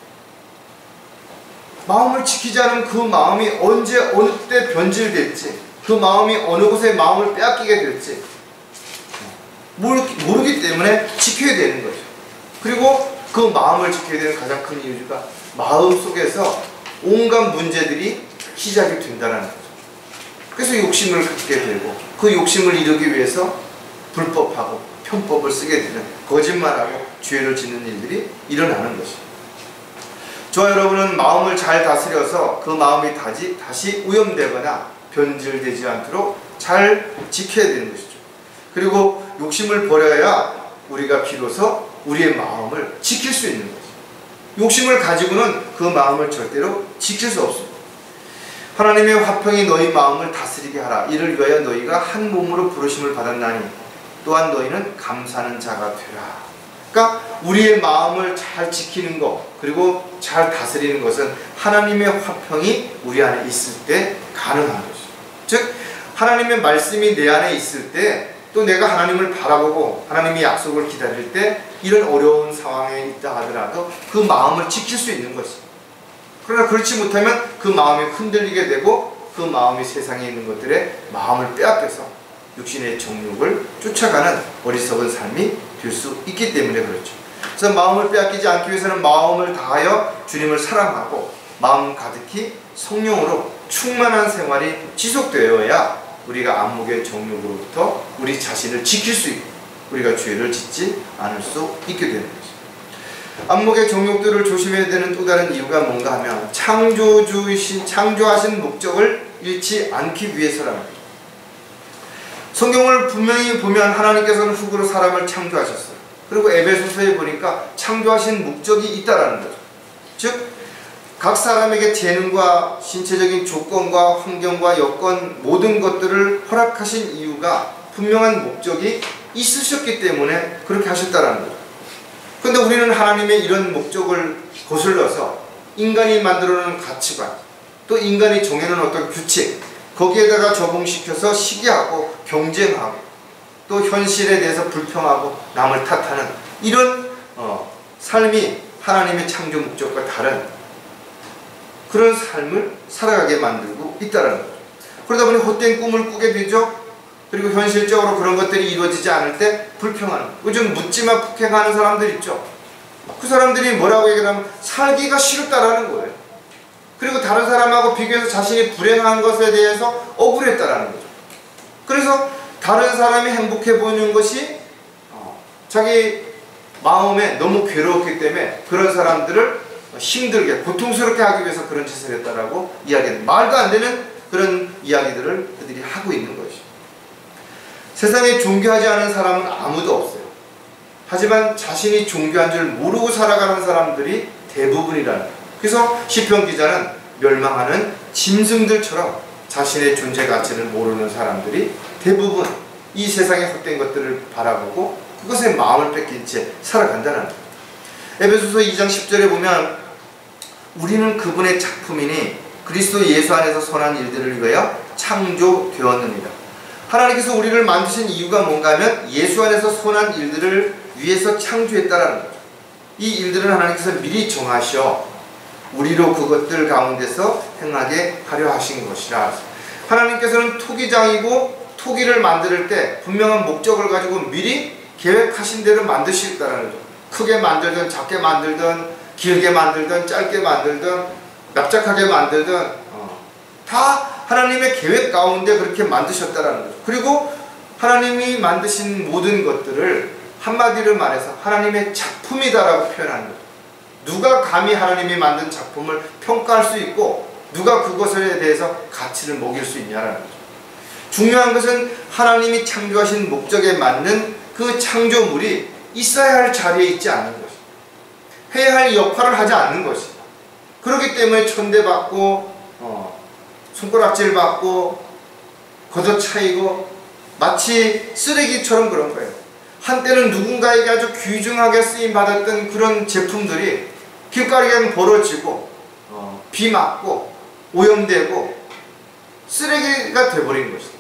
[SPEAKER 1] 마음을 지키지 않으면 그 마음이 언제 어느 때 변질될지, 그 마음이 어느 곳에 마음을 빼앗기게 될지 모르기 때문에 지켜야 되는 거죠. 그리고 그 마음을 지켜야 되는 가장 큰 이유가 마음 속에서 온갖 문제들이 시작이 된다는 거죠. 그래서 욕심을 갖게 되고 그 욕심을 이루기 위해서 불법하고 편법을 쓰게 되는, 거짓말하고 죄를 짓는 일들이 일어나는 것이죠. 저와 여러분은 마음을 잘 다스려서 그 마음이 다시 오염되거나 변질되지 않도록 잘 지켜야 되는 것이죠. 그리고 욕심을 버려야 우리가 비로소 우리의 마음을 지킬 수 있는 것이죠. 욕심을 가지고는 그 마음을 절대로 지킬 수 없습니다. 하나님의 화평이 너희 마음을 다스리게 하라. 이를 위하여 너희가 한 몸으로 부르심을 받았나니 또한 너희는 감사하는 자가 되라. 그러니까 우리의 마음을 잘 지키는 것, 그리고 잘 다스리는 것은 하나님의 화평이 우리 안에 있을 때 가능한 것이죠. 즉 하나님의 말씀이 내 안에 있을 때, 또 내가 하나님을 바라보고 하나님의 약속을 기다릴 때 이런 어려운 상황에 있다 하더라도 그 마음을 지킬 수 있는 것이죠. 그러나 그렇지 못하면 그 마음이 흔들리게 되고 그 마음이 세상에 있는 것들에 마음을 빼앗겨서 육신의 정욕을 쫓아가는 어리석은 삶이 될 수 있기 때문에 그렇죠. 그래서 마음을 빼앗기지 않기 위해서는 마음을 다하여 주님을 사랑하고 마음 가득히 성령으로 충만한 생활이 지속되어야 우리가 안목의 정욕으로부터 우리 자신을 지킬 수 있고 우리가 죄를 짓지 않을 수 있게 되는 것입니다. 안목의 정욕들을 조심해야 되는 또 다른 이유가 뭔가 하면 창조하신 목적을 잃지 않기 위해서랍니다. 성경을 분명히 보면 하나님께서는 흙으로 사람을 창조하셨어요. 그리고 에베소서에 보니까 창조하신 목적이 있다라는 거죠. 즉 각 사람에게 재능과 신체적인 조건과 환경과 여건 모든 것들을 허락하신 이유가 분명한 목적이 있으셨기 때문에 그렇게 하셨다라는 거죠. 그런데 우리는 하나님의 이런 목적을 거슬러서 인간이 만들어놓은 가치관, 또 인간이 정해놓은 어떤 규칙, 거기에다가 적응시켜서 시기하고 경쟁하고 또 현실에 대해서 불평하고 남을 탓하는 이런 삶이 하나님의 창조 목적과 다른 그런 삶을 살아가게 만들고 있다는 거죠. 그러다 보니 헛된 꿈을 꾸게 되죠. 그리고 현실적으로 그런 것들이 이루어지지 않을 때 불평하는, 요즘 묻지마 폭행하는 사람들 있죠. 그 사람들이 뭐라고 얘기하면 살기가 싫었다라는 거예요. 그리고 다른 사람하고 비교해서 자신이 불행한 것에 대해서 억울했다라는 거죠. 그래서 다른 사람이 행복해 보이는 것이 자기 마음에 너무 괴로웠기 때문에 그런 사람들을 힘들게 고통스럽게 하기 위해서 그런 짓을 했다라고 이야기합니다. 말도 안 되는 그런 이야기들을 그들이 하고 있는 것이죠. 세상에 존귀하지 않은 사람은 아무도 없어요. 하지만 자신이 존귀한 줄 모르고 살아가는 사람들이 대부분이라는 거예요. 그래서 시편 기자는 멸망하는 짐승들처럼 자신의 존재 가치를 모르는 사람들이 대부분 이 세상의 헛된 것들을 바라보고 그것에 마음을 뺏긴 채 살아간다는 거예요. 에베소서 2장 10절에 보면 우리는 그분의 작품이니 그리스도 예수 안에서 선한 일들을 위하여 창조되었느니라. 하나님께서 우리를 만드신 이유가 뭔가 하면 예수 안에서 선한 일들을 위해서 창조했다라는 거죠. 이 일들은 하나님께서 미리 정하셔 우리로 그것들 가운데서 행하게 하려 하신 것이라. 하나님께서는 토기장이고 토기를 만들 때 분명한 목적을 가지고 미리 계획하신 대로 만드시겠다라는 거죠. 크게 만들든 작게 만들든 길게 만들든 짧게 만들든 납작하게 만들든 다 하나님의 계획 가운데 그렇게 만드셨다라는 거죠. 그리고 하나님이 만드신 모든 것들을 한마디로 말해서 하나님의 작품이다라고 표현하는 거죠. 누가 감히 하나님이 만든 작품을 평가할 수 있고 누가 그것에 대해서 가치를 먹일 수 있냐라는 거죠. 중요한 것은 하나님이 창조하신 목적에 맞는 그 창조물이 있어야 할 자리에 있지 않는 것이다. 해야 할 역할을 하지 않는 것이다. 그렇기 때문에 천대받고 손가락질 받고 걷어차이고 마치 쓰레기처럼 그런 거예요. 한때는 누군가에게 아주 귀중하게 쓰임받았던 그런 제품들이 길가에 벌어지고 비 맞고 오염되고 쓰레기가 돼버린 것이다.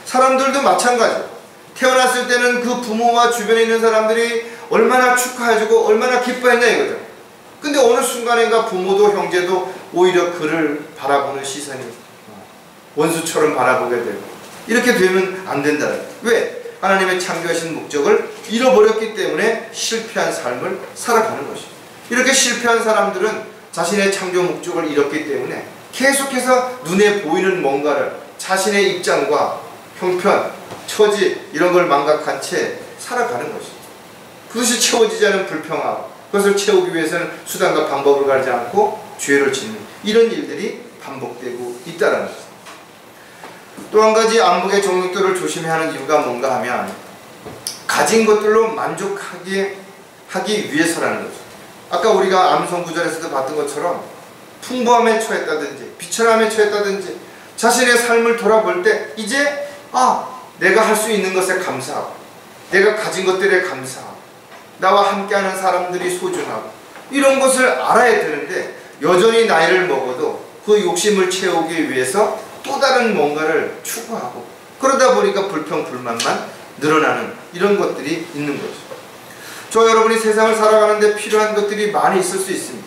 [SPEAKER 1] 사람들도 마찬가지예요. 태어났을 때는 그 부모와 주변에 있는 사람들이 얼마나 축하해주고 얼마나 기뻐했냐 이거죠. 근데 어느 순간인가 부모도 형제도 오히려 그를 바라보는 시선이 원수처럼 바라보게 되고 이렇게 되면 안 된다. 왜? 하나님의 창조하신 목적을 잃어버렸기 때문에 실패한 삶을 살아가는 것입니다. 이렇게 실패한 사람들은 자신의 창조 목적을 잃었기 때문에 계속해서 눈에 보이는 뭔가를 자신의 입장과 형편, 처지 이런 걸 망각한 채 살아가는 것입니다. 그것이 채워지지 않은 불평하고 그것을 채우기 위해서는 수단과 방법을 가리지 않고 죄를 짓는 이런 일들이 반복되고 있다는 것입니다. 또 한 가지 안목의 정욕들을 조심해야 하는 이유가 뭔가 하면 가진 것들로 만족하게 하기 위해서라는 거죠. 아까 우리가 암송 구절에서도 봤던 것처럼 풍부함에 처했다든지 비천함에 처했다든지 자신의 삶을 돌아볼 때 이제 내가 할 수 있는 것에 감사하고 내가 가진 것들에 감사하고 나와 함께하는 사람들이 소중하고 이런 것을 알아야 되는데 여전히 나이를 먹어도 그 욕심을 채우기 위해서 또 다른 뭔가를 추구하고 그러다 보니까 불평불만만 늘어나는 이런 것들이 있는 거죠. 저와 여러분이 세상을 살아가는데 필요한 것들이 많이 있을 수 있습니다.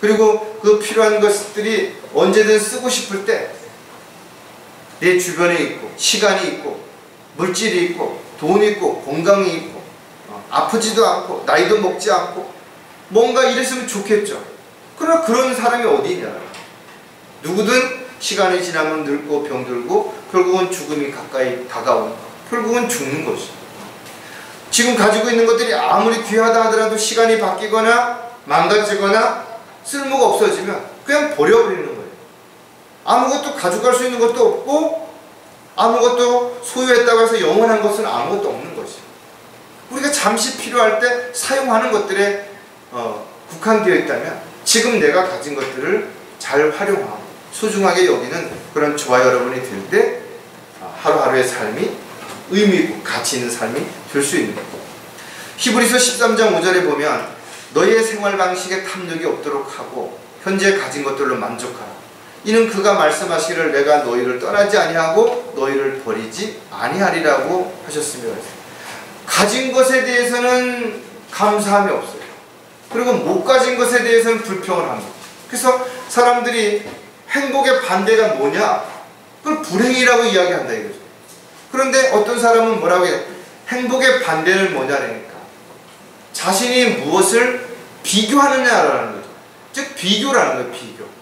[SPEAKER 1] 그리고 그 필요한 것들이 언제든 쓰고 싶을 때 내 주변에 있고 시간이 있고 물질이 있고 돈이 있고 건강이 있고 아프지도 않고 나이도 먹지 않고 뭔가 이랬으면 좋겠죠. 그러나 그런 사람이 어디 있냐. 누구든 시간이 지나면 늙고 병들고 결국은 죽음이 가까이 다가오고 결국은 죽는 것이죠. 지금 가지고 있는 것들이 아무리 귀하다 하더라도 시간이 바뀌거나 망가지거나 쓸모가 없어지면 그냥 버려버리는 거예요. 아무것도 가져갈 수 있는 것도 없고 아무것도 소유했다고 해서 영원한 것은 아무것도 없는 것이죠. 우리가 잠시 필요할 때 사용하는 것들에 국한되어 있다면 지금 내가 가진 것들을 잘 활용하고 소중하게 여기는 그런 저와 여러분이 될 때 하루하루의 삶이 의미 있고 가치 있는 삶이 될 수 있는 겁니다. 히브리서 13장 5절에 보면 너희의 생활 방식에 탐욕이 없도록 하고 현재 가진 것들로 만족하라. 이는 그가 말씀하시기를 내가 너희를 떠나지 아니하고 너희를 버리지 아니하리라고 하셨으며 가진 것에 대해서는 감사함이 없어요. 그리고 못 가진 것에 대해서는 불평을 합니다. 그래서 사람들이 행복의 반대가 뭐냐? 그걸 불행이라고 이야기한다 이거죠. 그런데 어떤 사람은 뭐라고 해요? 행복의 반대는 뭐냐니까 자신이 무엇을 비교하느냐라는 거죠. 즉 비교라는 거예요. 비교.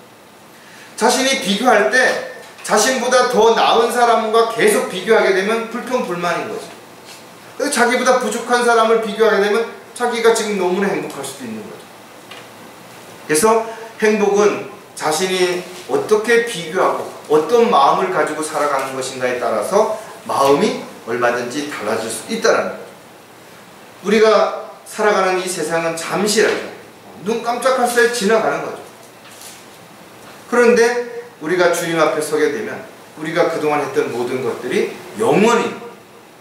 [SPEAKER 1] 자신이 비교할 때 자신보다 더 나은 사람과 계속 비교하게 되면 불평불만인 거죠. 그래서 자기보다 부족한 사람을 비교하게 되면 자기가 지금 너무나 행복할 수도 있는 거죠. 그래서 행복은 자신이 어떻게 비교하고 어떤 마음을 가지고 살아가는 것인가에 따라서 마음이 얼마든지 달라질 수 있다는 거죠. 우리가 살아가는 이 세상은 잠시라도 눈 깜짝할 새에 지나가는 거죠. 그런데 우리가 주님 앞에 서게 되면 우리가 그동안 했던 모든 것들이 영원히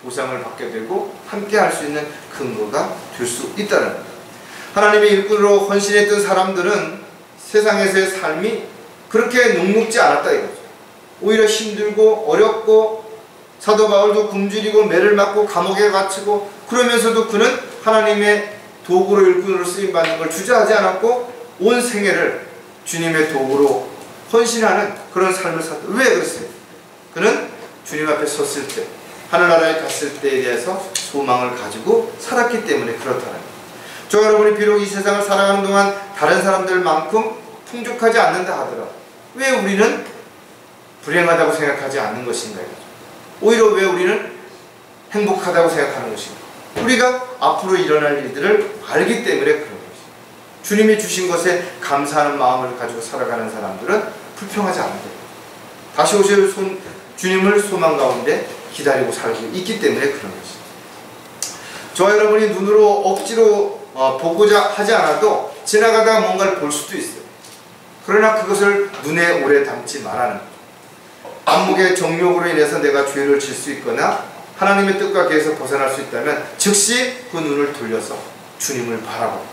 [SPEAKER 1] 보상을 받게 되고 함께 할 수 있는 근거가 될 수 있다는 거죠. 하나님의 일꾼으로 헌신했던 사람들은 세상에서의 삶이 그렇게 녹록지 않았다 이거죠. 오히려 힘들고 어렵고 사도 바울도 굶주리고 매를 맞고 감옥에 갇히고 그러면서도 그는 하나님의 도구로 일꾼으로 쓰임받는 걸 주저하지 않았고 온 생애를 주님의 도구로 헌신하는 그런 삶을 살았다. 왜 그랬어요? 그는 주님 앞에 섰을 때 하늘나라에 갔을 때에 대해서 소망을 가지고 살았기 때문에 그렇다는 거예요. 저 여러분이 비록 이 세상을 살아가는 동안 다른 사람들만큼 풍족하지 않는다 하더라도 왜 우리는 불행하다고 생각하지 않는 것인가요? 오히려 왜 우리는 행복하다고 생각하는 것입니다. 우리가 앞으로 일어날 일들을 알기 때문에 그런 것입니다. 주님이 주신 것에 감사하는 마음을 가지고 살아가는 사람들은 불평하지 않는다. 다시 오실 주님을 소망 가운데 기다리고 살고 있기 때문에 그런 것입니다. 저와 여러분이 눈으로 억지로 보고자 하지 않아도 지나가다가 뭔가를 볼 수도 있어요. 그러나 그것을 눈에 오래 담지 말라는 거죠. 안목의 정욕으로 인해서 내가 죄를 질 수 있거나 하나님의 뜻과 계에서 벗어날 수 있다면 즉시 그 눈을 돌려서 주님을 바라보고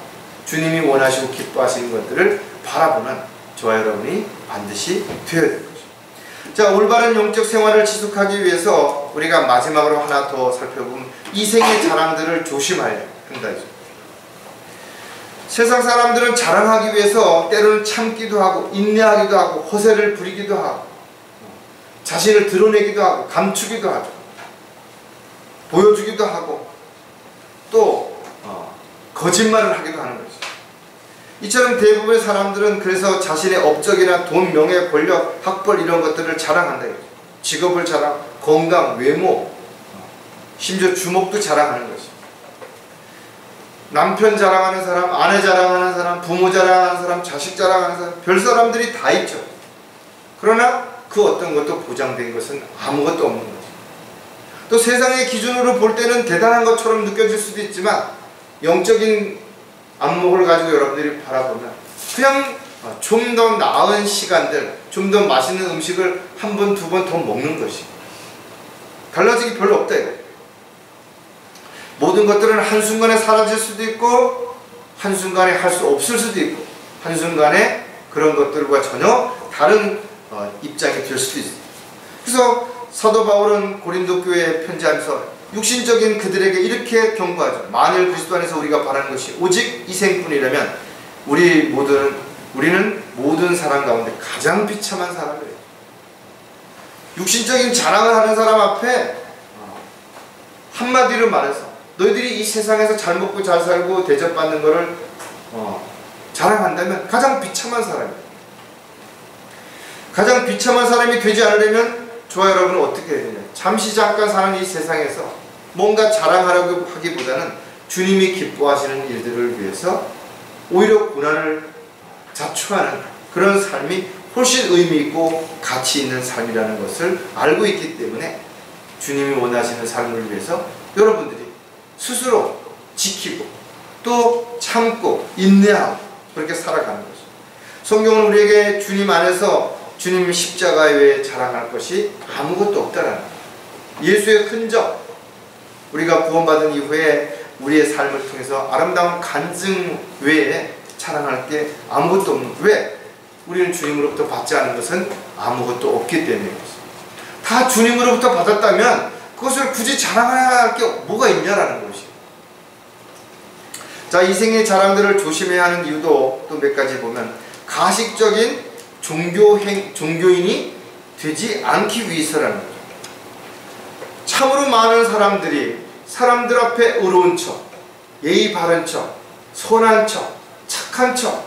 [SPEAKER 1] 주님이 원하시고 기뻐하시는 것들을 바라보는 저와 여러분이 반드시 되어야 될 것입니다. 자, 올바른 영적 생활을 지속하기 위해서 우리가 마지막으로 하나 더 살펴보면 이생의 자랑들을 조심해야 한다. 세상 사람들은 자랑하기 위해서 때로는 참기도 하고 인내하기도 하고 허세를 부리기도 하고 자신을 드러내기도 하고 감추기도 하죠. 보여주기도 하고 또 거짓말을 하기도 하는 거죠. 이처럼 대부분의 사람들은 그래서 자신의 업적이나 돈, 명예, 권력, 학벌 이런 것들을 자랑한다. 직업을 자랑, 건강, 외모, 심지어 주목도 자랑하는 것이. 남편 자랑하는 사람, 아내 자랑하는 사람, 부모 자랑하는 사람, 자식 자랑하는 사람, 별 사람들이 다 있죠. 그러나 그 어떤 것도 보장된 것은 아무것도 없는 거죠. 또 세상의 기준으로 볼 때는 대단한 것처럼 느껴질 수도 있지만 영적인 안목을 가지고 여러분들이 바라보면 그냥 좀 더 나은 시간들, 좀 더 맛있는 음식을 한 번, 두 번 더 먹는 것이 달라지기 별로 없다 이거. 모든 것들은 한순간에 사라질 수도 있고 한순간에 할 수 없을 수도 있고 한순간에 그런 것들과 전혀 다른 입장이 될 수도 있어요. 그래서 사도 바울은 고린도 교회에 편지하면서 육신적인 그들에게 이렇게 경고하죠. 만일 그리스도 안에서 우리가 바라는 것이 오직 이생뿐이라면 우리는 모든 사람 가운데 가장 비참한 사람이래요. 육신적인 자랑을 하는 사람 앞에 한마디로 말해서 너희들이 이 세상에서 잘 먹고 잘 살고 대접받는 것을 자랑한다면 가장 비참한 사람이에요. 가장 비참한 사람이 되지 않으려면 저와 여러분은 어떻게 해야 되냐. 잠시 잠깐 사는 이 세상에서 뭔가 자랑하려고 하기보다는 주님이 기뻐하시는 일들을 위해서 오히려 고난을 자초하는 그런 삶이 훨씬 의미 있고 가치 있는 삶이라는 것을 알고 있기 때문에 주님이 원하시는 삶을 위해서 여러분들이 스스로 지키고 또 참고 인내하고 그렇게 살아가는 거죠. 성경은 우리에게 주님 안에서 주님 십자가 외에 자랑할 것이 아무것도 없다라는 거예요. 예수의 흔적, 우리가 구원받은 이후에 우리의 삶을 통해서 아름다운 간증 외에 자랑할 게 아무것도 없는 거예요. 왜? 우리는 주님으로부터 받지 않은 것은 아무것도 없기 때문입니다. 다 주님으로부터 받았다면 그것을 굳이 자랑해야 할 게 뭐가 있냐라는 것이에요. 자, 이 생의 자랑들을 조심해야 하는 이유도 또 몇 가지 보면 가식적인 종교인이 되지 않기 위해서라는 거죠. 참으로 많은 사람들이 사람들 앞에 의로운 척, 예의 바른 척, 선한 척, 착한 척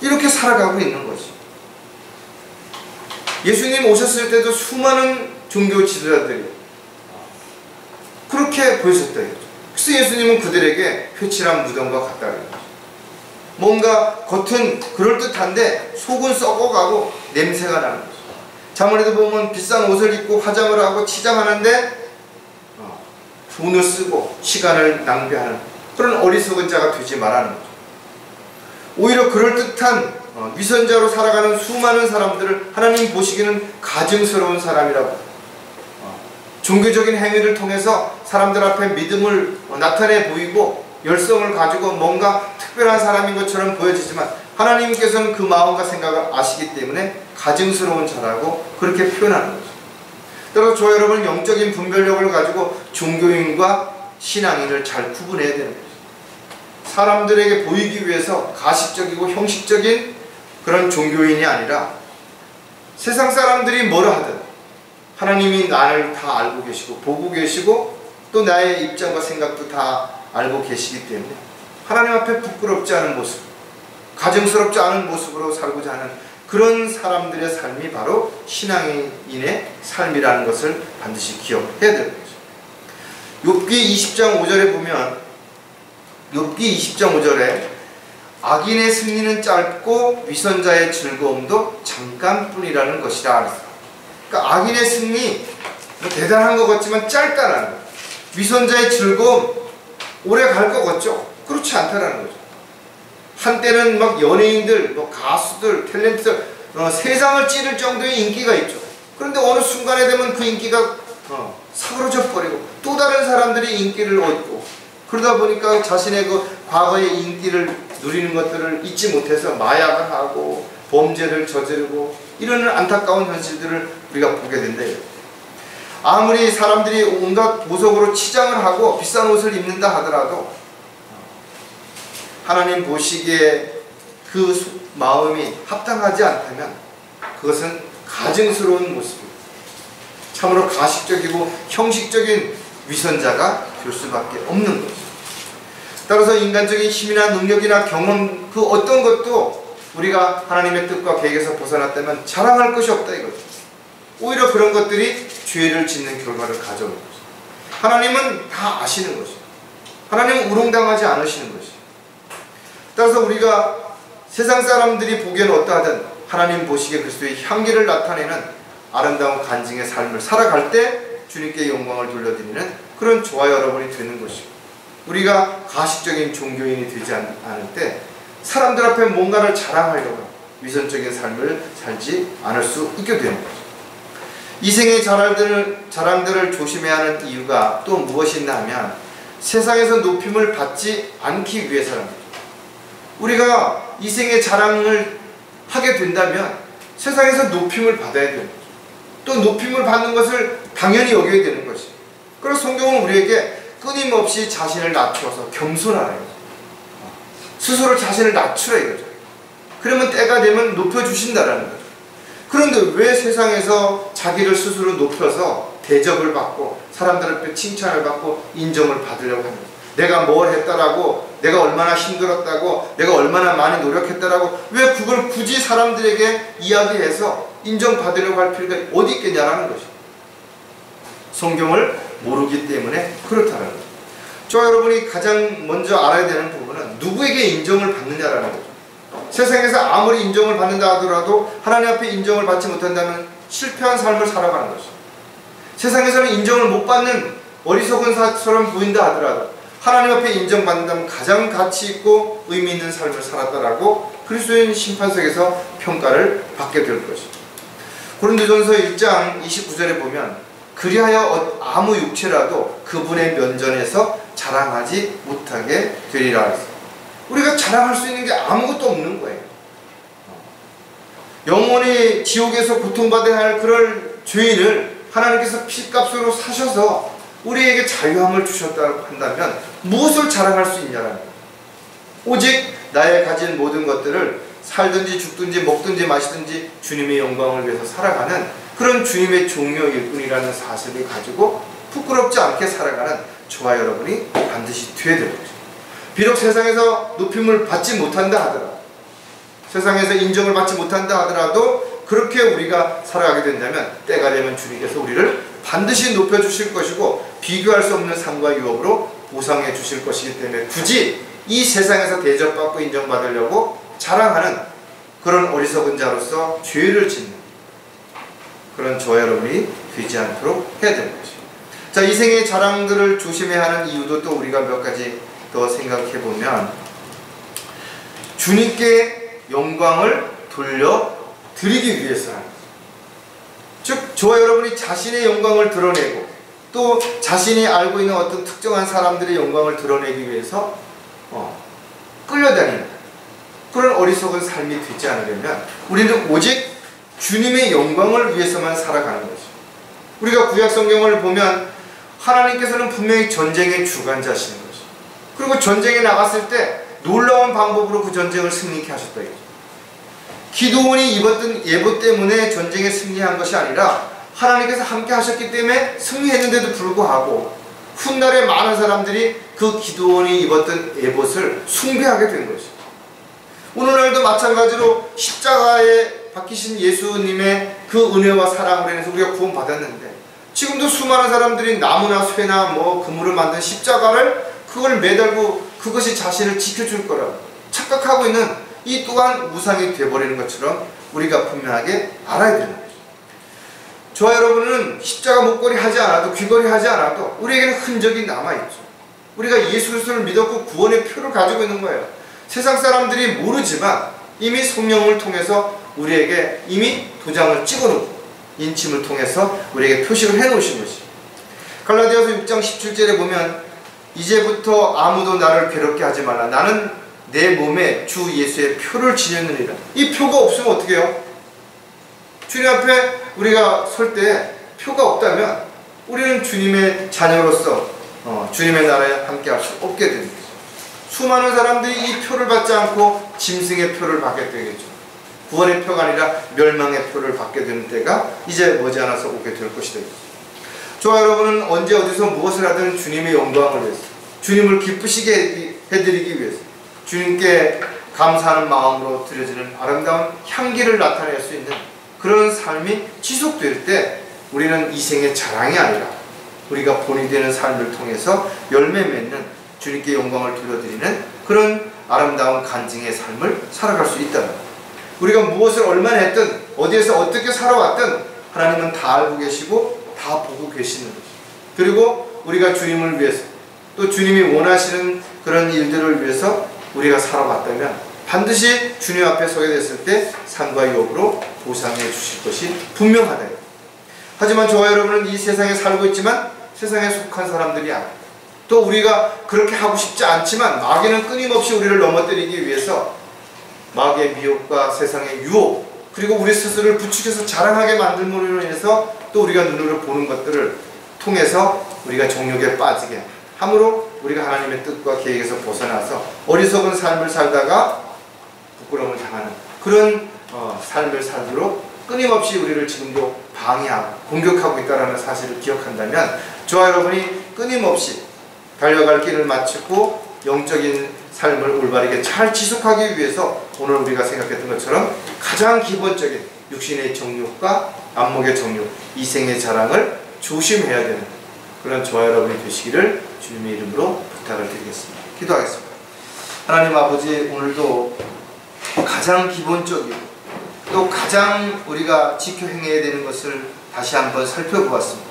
[SPEAKER 1] 이렇게 살아가고 있는 거지. 예수님 오셨을 때도 수많은 종교 지도자들이 그렇게 보였었다. 그래서 예수님은 그들에게 회칠한 무덤과 같다는 거죠. 뭔가 겉은 그럴듯한데 속은 썩어가고 냄새가 나는 거죠. 자문에도 보면 비싼 옷을 입고 화장을 하고 치장하는데 돈을 쓰고 시간을 낭비하는 그런 어리석은 자가 되지 말라는 거죠. 오히려 그럴듯한 위선자로 살아가는 수많은 사람들을 하나님 보시기에는 가증스러운 사람이라고 종교적인 행위를 통해서 사람들 앞에 믿음을 나타내 보이고 열성을 가지고 뭔가 특별한 사람인 것처럼 보여지지만 하나님께서는 그 마음과 생각을 아시기 때문에 가증스러운 자라고 그렇게 표현하는 거죠. 따라서 저 여러분 영적인 분별력을 가지고 종교인과 신앙인을 잘 구분해야 되는 거죠. 사람들에게 보이기 위해서 가식적이고 형식적인 그런 종교인이 아니라 세상 사람들이 뭐라 하든 하나님이 나를 다 알고 계시고 보고 계시고 또 나의 입장과 생각도 다 알고 계시기 때문에 하나님 앞에 부끄럽지 않은 모습, 가증스럽지 않은 모습으로 살고자 하는 그런 사람들의 삶이 바로 신앙인의 삶이라는 것을 반드시 기억해야 되는 거죠. 욥기 20장 5절에 보면 욥기 20장 5절에 악인의 승리는 짧고 위선자의 즐거움도 잠깐뿐이라는 것이다. 그러니까 악인의 승리 뭐 대단한 것 같지만 짧다라는 거예요. 위선자의 즐거움 오래 갈 것 같죠? 그렇지 않다라는 거죠. 한때는 막 연예인들, 뭐 가수들, 탤런트들 세상을 찌를 정도의 인기가 있죠. 그런데 어느 순간에 되면 그 인기가 사그러져 버리고 또 다른 사람들이 인기를 얻고 그러다 보니까 자신의 그 과거의 인기를 누리는 것들을 잊지 못해서 마약을 하고 범죄를 저지르고 이런 안타까운 현실들을 우리가 보게 된대요. 아무리 사람들이 온갖 보석으로 치장을 하고 비싼 옷을 입는다 하더라도 하나님 보시기에 그 마음이 합당하지 않다면 그것은 가증스러운 모습입니다. 참으로 가식적이고 형식적인 위선자가 될 수밖에 없는 것이죠. 따라서 인간적인 힘이나 능력이나 경험 그 어떤 것도 우리가 하나님의 뜻과 계획에서 벗어났다면 자랑할 것이 없다 이거죠. 오히려 그런 것들이 죄를 짓는 결과를 가져오는 것이죠. 하나님은 다 아시는 것이죠. 하나님은 우롱당하지 않으시는 것이죠. 따라서 우리가 세상 사람들이 보기에는 어떠하든 하나님 보시기에 그리스도의 향기를 나타내는 아름다운 간증의 삶을 살아갈 때 주님께 영광을 돌려드리는 그런 저와 여러분이 되는 것이고, 우리가 가식적인 종교인이 되지 않을 때 사람들 앞에 뭔가를 자랑하려고 위선적인 삶을 살지 않을 수 있게 되는 거죠. 이 생의 자랑들을 조심해야 하는 이유가 또 무엇이 있나 하면 세상에서 높임을 받지 않기 위해서랍니다. 우리가 이 생의 자랑을 하게 된다면 세상에서 높임을 받아야 되는 거죠. 또 높임을 받는 것을 당연히 여겨야 되는 것이죠. 그래서 성경은 우리에게 끊임없이 자신을 낮춰서 겸손하라. 스스로 자신을 낮추라 이거죠. 그러면 때가 되면 높여주신다라는 거죠. 그런데 왜 세상에서 자기를 스스로 높여서 대접을 받고 사람들 앞에 칭찬을 받고 인정을 받으려고 하는 거죠. 내가 뭘 했다라고, 내가 얼마나 힘들었다고, 내가 얼마나 많이 노력했다라고 왜 그걸 굳이 사람들에게 이야기해서 인정받으려고 할 필요가 어디 있겠냐라는 것이죠. 성경을 모르기 때문에 그렇다는 거죠. 저 여러분이 가장 먼저 알아야 되는 부분은 누구에게 인정을 받느냐라는 거죠. 세상에서 아무리 인정을 받는다 하더라도 하나님 앞에 인정을 받지 못한다면 실패한 삶을 살아가는 것이죠. 세상에서는 인정을 못 받는 어리석은 사처럼 보인다 하더라도 하나님 앞에 인정받는다면 가장 가치 있고 의미 있는 삶을 살았다라고 그리스도인 심판석에서 평가를 받게 될 것이죠. 고린도전서 1장 29절에 보면 그리하여 아무 육체라도 그분의 면전에서 자랑하지 못하게 되리라 했어요. 우리가 자랑할 수 있는 게 아무것도 없는 거예요. 영원히 지옥에서 고통받아야 할 그럴 죄인을 하나님께서 피값으로 사셔서 우리에게 자유함을 주셨다고 한다면 무엇을 자랑할 수 있냐라는 거예요. 오직 나의 가진 모든 것들을 살든지 죽든지 먹든지 마시든지 주님의 영광을 위해서 살아가는 그런 주님의 종료일 뿐이라는 사실을 가지고 부끄럽지 않게 살아가는 저와 여러분이 반드시 되어야 될 것입니다. 비록 세상에서 높임을 받지 못한다 하더라도, 세상에서 인정을 받지 못한다 하더라도 그렇게 우리가 살아가게 된다면 때가 되면 주님께서 우리를 반드시 높여주실 것이고 비교할 수 없는 상과 유업으로 보상해 주실 것이기 때문에 굳이 이 세상에서 대접받고 인정받으려고 자랑하는 그런 어리석은 자로서 죄를 짓는 그런 저와 여러분이 되지 않도록 해야 되는 것이죠. 자, 이 생의 자랑들을 조심해야 하는 이유도 또 우리가 몇 가지 더 생각해 보면 주님께 영광을 돌려드리기 위해서라는 거죠. 즉 저와 여러분이 자신의 영광을 드러내고 또 자신이 알고 있는 어떤 특정한 사람들의 영광을 드러내기 위해서 끌려다니는 그런 어리석은 삶이 되지 않으려면 우리는 오직 주님의 영광을 위해서만 살아가는 것이죠. 우리가 구약 성경을 보면 하나님께서는 분명히 전쟁의 주관자시는 것이죠. 그리고 전쟁에 나갔을 때 놀라운 방법으로 그 전쟁을 승리케 하셨다 이거죠. 기드온이 입었던 예보 때문에 전쟁에 승리한 것이 아니라 하나님께서 함께 하셨기 때문에 승리했는데도 불구하고 훗날에 많은 사람들이 그 기드온이 입었던 예봇을 숭배하게 된 것이죠. 오늘날도 마찬가지로 십자가에 박히신 예수님의 그 은혜와 사랑으로 인해서 우리가 구원받았는데 지금도 수많은 사람들이 나무나 쇠나 뭐 금으로 만든 십자가를 그걸 매달고 그것이 자신을 지켜줄 거라고 착각하고 있는 이 또한 우상이 되어버리는 것처럼 우리가 분명하게 알아야 되는 거죠. 저와 여러분은 십자가 목걸이 하지 않아도 귀걸이 하지 않아도 우리에게는 흔적이 남아있죠. 우리가 예수 그리스도를 믿었고 구원의 표를 가지고 있는 거예요. 세상 사람들이 모르지만 이미 성령을 통해서 우리에게 이미 도장을 찍어놓고 인침을 통해서 우리에게 표식을 해놓으신 것이. 갈라디아서 6장 17절에 보면 이제부터 아무도 나를 괴롭게 하지 말라. 나는 내 몸에 주 예수의 표를 지녔느니라. 이 표가 없으면 어떻게 해요? 주님 앞에 우리가 설 때 표가 없다면 우리는 주님의 자녀로서 주님의 나라에 함께 할 수 없게 되는 거죠. 수많은 사람들이 이 표를 받지 않고 짐승의 표를 받게 되겠죠. 구원의 표가 아니라 멸망의 표를 받게 되는 때가 이제 머지않아서 오게 될 것이다. 저와 여러분은 언제 어디서 무엇을 하든 주님의 영광을 위해서, 주님을 기쁘시게 해드리기 위해서, 주님께 감사하는 마음으로 드려지는 아름다운 향기를 나타낼 수 있는 그런 삶이 지속될 때 우리는 이 생의 자랑이 아니라 우리가 본이 되는 삶을 통해서 열매 맺는 주님께 영광을 돌려드리는 그런 아름다운 간증의 삶을 살아갈 수 있다는 거예요. 우리가 무엇을 얼마나 했든 어디에서 어떻게 살아왔든 하나님은 다 알고 계시고 다 보고 계시는 거죠. 그리고 우리가 주님을 위해서 또 주님이 원하시는 그런 일들을 위해서 우리가 살아왔다면 반드시 주님 앞에 서게 됐을 때 상과 욕으로 보상해 주실 것이 분명하다. 하지만 저와 여러분은 이 세상에 살고 있지만 세상에 속한 사람들이 아니에요. 또 우리가 그렇게 하고 싶지 않지만 마귀는 끊임없이 우리를 넘어뜨리기 위해서 마귀의 미혹과 세상의 유혹 그리고 우리 스스로를 부추겨서 자랑하게 만들므로 인해서 또 우리가 눈으로 보는 것들을 통해서 우리가 정욕에 빠지게 함으로 우리가 하나님의 뜻과 계획에서 벗어나서 어리석은 삶을 살다가 부끄러움을 당하는 그런 삶을 살도록 끊임없이 우리를 지금도 방해하고 공격하고 있다는 사실을 기억한다면 저와 여러분이 끊임없이 달려갈 길을 마치고 영적인 삶을 올바르게 잘 지속하기 위해서 오늘 우리가 생각했던 것처럼 가장 기본적인 육신의 정욕과 안목의 정욕, 이생의 자랑을 조심해야 되는 그런 저와 여러분이 되시기를 주님의 이름으로 부탁을 드리겠습니다. 기도하겠습니다. 하나님 아버지, 오늘도 가장 기본적이고 또 가장 우리가 지켜 행해야 되는 것을 다시 한번 살펴보았습니다.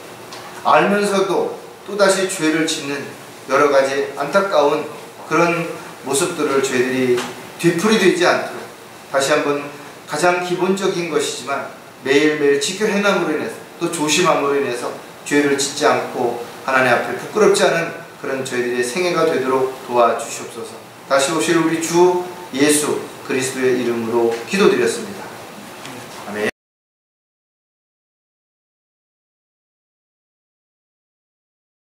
[SPEAKER 1] 알면서도 또다시 죄를 짓는 여러 가지 안타까운 그런 모습들을 저희들이 되풀이되지 않도록 다시 한번 가장 기본적인 것이지만 매일매일 지켜 행함으로 인해서 또 조심함으로 인해서 죄를 짓지 않고 하나님 앞에 부끄럽지 않은 그런 저희들의 생애가 되도록 도와주시옵소서. 다시 오실 우리 주 예수 그리스도의 이름으로 기도드렸습니다.